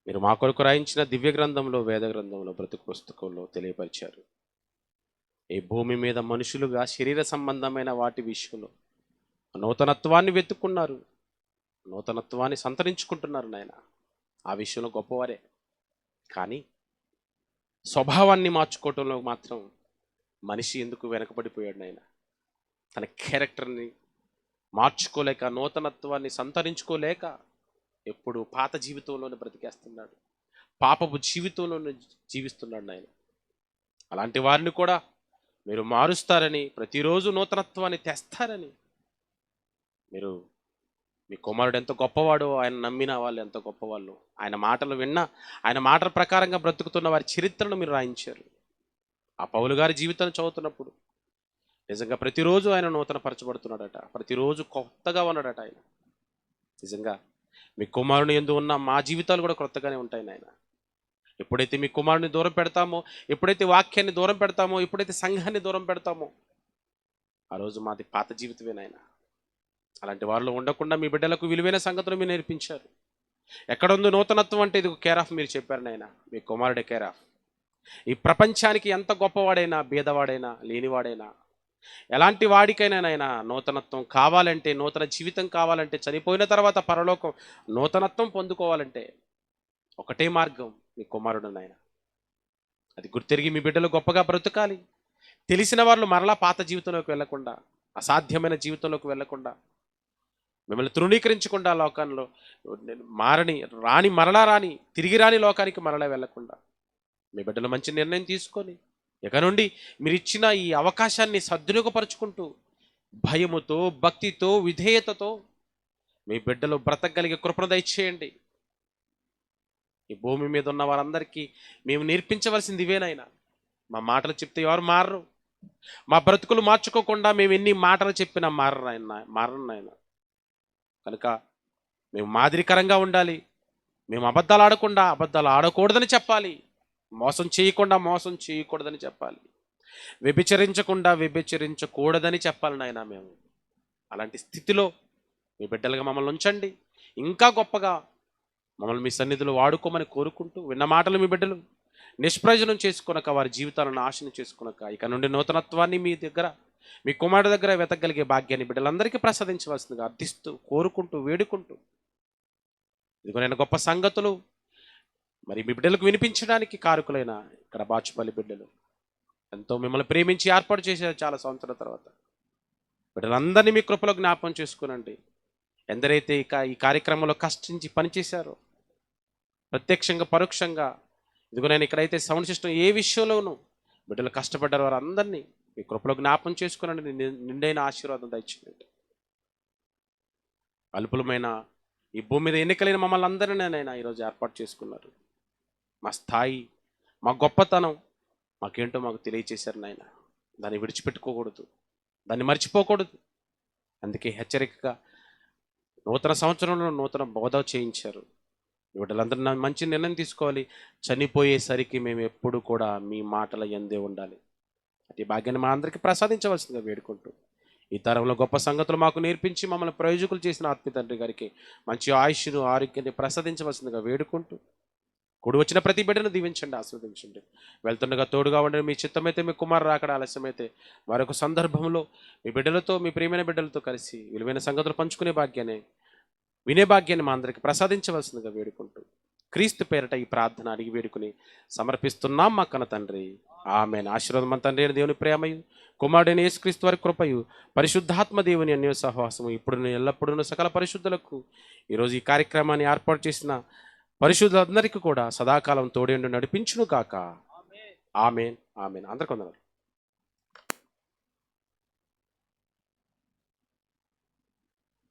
మీరు మా కొరకు రాయించిన దివ్య గ్రంథంలో, వేద గ్రంథంలో, బ్రతుకు పుస్తకంలో తెలియపరిచారు. ఈ భూమి మీద మనుషులుగా శరీర సంబంధమైన వాటి విషయంలో నూతనత్వాన్ని వెతుక్కున్నారు, నూతనత్వాన్ని సంతరించుకుంటున్నారు నాయన. ఆ విషయంలో గొప్పవారే. కానీ స్వభావాన్ని మార్చుకోవటంలో మాత్రం మనిషి ఎందుకు వెనకబడిపోయాడు నాయన? తన క్యారెక్టర్ని మార్చుకోలేక, నూతనత్వాన్ని సంతరించుకోలేక ఎప్పుడు పాత జీవితంలోనే బ్రతికేస్తున్నాడు, పాపపు జీవితంలోనే జీవిస్తున్నాడు నాయన. అలాంటి వారిని కూడా మీరు మారుస్తారని, ప్రతిరోజు నూతనత్వాన్ని తెస్తారని, మీరు మీ కుమారుడు ఎంత గొప్పవాడో, ఆయన నమ్మిన వాళ్ళు ఎంత గొప్పవాళ్ళు, ఆయన మాటలు విన్నా ఆయన మాటల ప్రకారంగా బ్రతుకుతున్న వారి చరిత్రను మీరు రాయించారు. ఆ పౌలు గారి జీవితాన్ని చదువుతున్నప్పుడు నిజంగా ప్రతిరోజు ఆయన నూతన పరచబడుతున్నాడట, ప్రతిరోజు కొత్తగా ఉన్నాడట ఆయన. నిజంగా మీ కుమారుని యందు ఉన్న మా జీవితాలు కూడా కొత్తగానే ఉంటాయి నాయన. ఎప్పుడైతే మీ కుమారుని దూరం పెడతామో, ఎప్పుడైతే వాక్యాన్ని దూరం పెడతామో, ఎప్పుడైతే సంఘాన్ని దూరం పెడతామో, ఆ రోజు మాది పాత జీవితమే నాయన. అలాంటి వారిలో ఉండకుండా మీ బిడ్డలకు విలువైన సంగతులు మీరు నేర్పించారు. ఎక్కడుందో నూతనత్వం అంటే ఇది కేర్ ఆఫ్ మీరు చెప్పారు నాయన. మీ కుమారుడే కేర్ ఆఫ్. ఈ ప్రపంచానికి ఎంత గొప్పవాడైనా, భేదవాడైనా, లేనివాడైనా, ఎలాంటి వాడికైనా నాయన నూతనత్వం కావాలంటే, నూతన జీవితం కావాలంటే, చనిపోయిన తర్వాత పరలోకం నూతనత్వం పొందుకోవాలంటే ఒకటే మార్గం, మీ కుమారుడు నాయన. అది గుర్తెరిగి మీ బిడ్డలు గొప్పగా బ్రతకాలి. తెలిసిన వాళ్ళు మరలా పాత జీవితంలోకి వెళ్లకుండా, అసాధ్యమైన జీవితంలోకి వెళ్లకుండా, మిమ్మల్ని తృణీకరించకుండా, లోకంలో మరలా రాని తిరిగి రాని లోకానికి మరలా వెళ్లకుండా మీ బిడ్డలు మంచి నిర్ణయం తీసుకొని ఇక నుండి మీరు ఇచ్చిన ఈ అవకాశాన్ని సద్వినియోగపరుచుకుంటూ భయముతో, భక్తితో, విధేయతతో మీ బిడ్డలు బ్రతకగలిగే కృపను దయచేయండి. ఈ భూమి మీద ఉన్న వారందరికీ మేము నేర్పించవలసింది ఇవేనైనా. మా మాటలు చెప్తే ఎవరు మారరు. మా బ్రతుకులు మార్చుకోకుండా మేము ఎన్ని మాటలు చెప్పినా మారరు నాయన. కనుక మేము మాదిరికరంగా ఉండాలి. మేము అబద్ధాలు ఆడకుండా అబద్ధాలు ఆడకూడదని చెప్పాలి. మోసం చేయకూడదని చెప్పాలి. వ్యభిచరించకూడదని చెప్పాలి నాయన. మేము అలాంటి స్థితిలో మీ బిడ్డలుగా మమ్మల్ని ఉంచండి. ఇంకా గొప్పగా మమ్మల్ని మీ సన్నిధిలో వాడుకోమని కోరుకుంటూ, విన్న మాటలు మీ బిడ్డలు నిష్ప్రయోజనం చేసుకొనక, వారి జీవితాలను నాశనం చేసుకొనక, ఇక నుండి నూతనత్వాన్ని మీ దగ్గర, మీ కుమారుడు దగ్గర వెతకగలిగే భాగ్యాన్ని బిడ్డలందరికీ ప్రసాదించవలసిందిగా అర్థిస్తూ, కోరుకుంటూ, వేడుకుంటూ, ఇదిగో నేను గొప్ప సంగతులు మరి మీ బిడ్డలకు వినిపించడానికి కారకులైన ఇక్కడ బాచుపల్లి బిడ్డలు ఎంతో మిమ్మల్ని ప్రేమించి ఏర్పాటు చేశారు. చాలా సంవత్సరాల తర్వాత బిడ్డలందరినీ మీ కృపలో జ్ఞాపకం చేసుకునండి. ఎందరైతే ఈ కార్యక్రమంలో కష్టించి పనిచేశారో, ప్రత్యక్షంగా పరోక్షంగా, ఇదిగో నేను ఇక్కడైతే సౌండ్ సిస్టమ్ ఏ విషయంలోనూ బిడ్డలు కష్టపడ్డారు, వారందరినీ మీ కృపలో జ్ఞాపకం చేసుకునండి. నిండైన ఆశీర్వాదం దయచేయండి. అల్పులమైన ఈ భూమి మీద ఎన్నికలైన మమ్మల్ని అందరినీ నైనా ఈరోజు ఏర్పాటు చేసుకున్నారు. మా స్థాయి, మా గొప్పతనం మాకేంటో మాకు తెలియచేశారు నాయన. దాన్ని విడిచిపెట్టుకోకూడదు, దాన్ని మర్చిపోకూడదు. అందుకే హెచ్చరికగా నూతన సంవత్సరంలో నూతన బోధ చేయించారు. వీళ్ళందరూ మంచి నిర్ణయం తీసుకోవాలి. చనిపోయేసరికి మేము ఎప్పుడు కూడా మీ మాటల యందే ఉండాలి. అటు భాగ్యాన్ని మా అందరికీ ప్రసాదించవలసిందిగా వేడుకుంటూ, ఈ తరంలో గొప్ప సంగతులు మాకు నేర్పించి మమ్మల్ని ప్రయోజకులు చేసిన ఆత్మీయ తండ్రి గారికి మంచి ఆయుష్ను, ఆరోగ్యాన్ని ప్రసాదించవలసిందిగా వేడుకుంటూ, కూడి వచ్చిన ప్రతి బిడ్డను దీవించండి, ఆస్వాదించండి. వెళ్తుండగా తోడుగా ఉండండి. మీ చిత్తమైతే, మీ కుమారు రాకడ ఆలస్యమైతే మరొక సందర్భంలో మీ బిడ్డలతో, మీ ప్రియమైన బిడ్డలతో కలిసి విలువైన సంగతులు పంచుకునే భాగ్యాన్ని, వినే భాగ్యాన్ని మా అందరికి ప్రసాదించవలసిందిగా వేడుకుంటూ, క్రీస్తు పేరట ఈ ప్రార్థన అడిగి వేడుకుని సమర్పిస్తున్నాం మా కన్న తండ్రి. ఆమేన్. ఆశీర్వాదం మన తండ్రి అయిన దేవుని ప్రేమయు, కుమారుడైన యేసుక్రీస్తు వారి కృపయు, పరిశుద్ధాత్మ దేవుని అన్య సహవాసము ఇప్పుడు ఎల్లప్పుడూ సకల పరిశుద్ధులకు ఈరోజు ఈ కార్యక్రమాన్ని ఏర్పాటు చేసిన పరిశుద్ధులందరికీ కూడా సదాకాలం తోడేండు నడిపించును కాక. ఆమేన్ ఆమేన్. అందరికీ వందనాలు.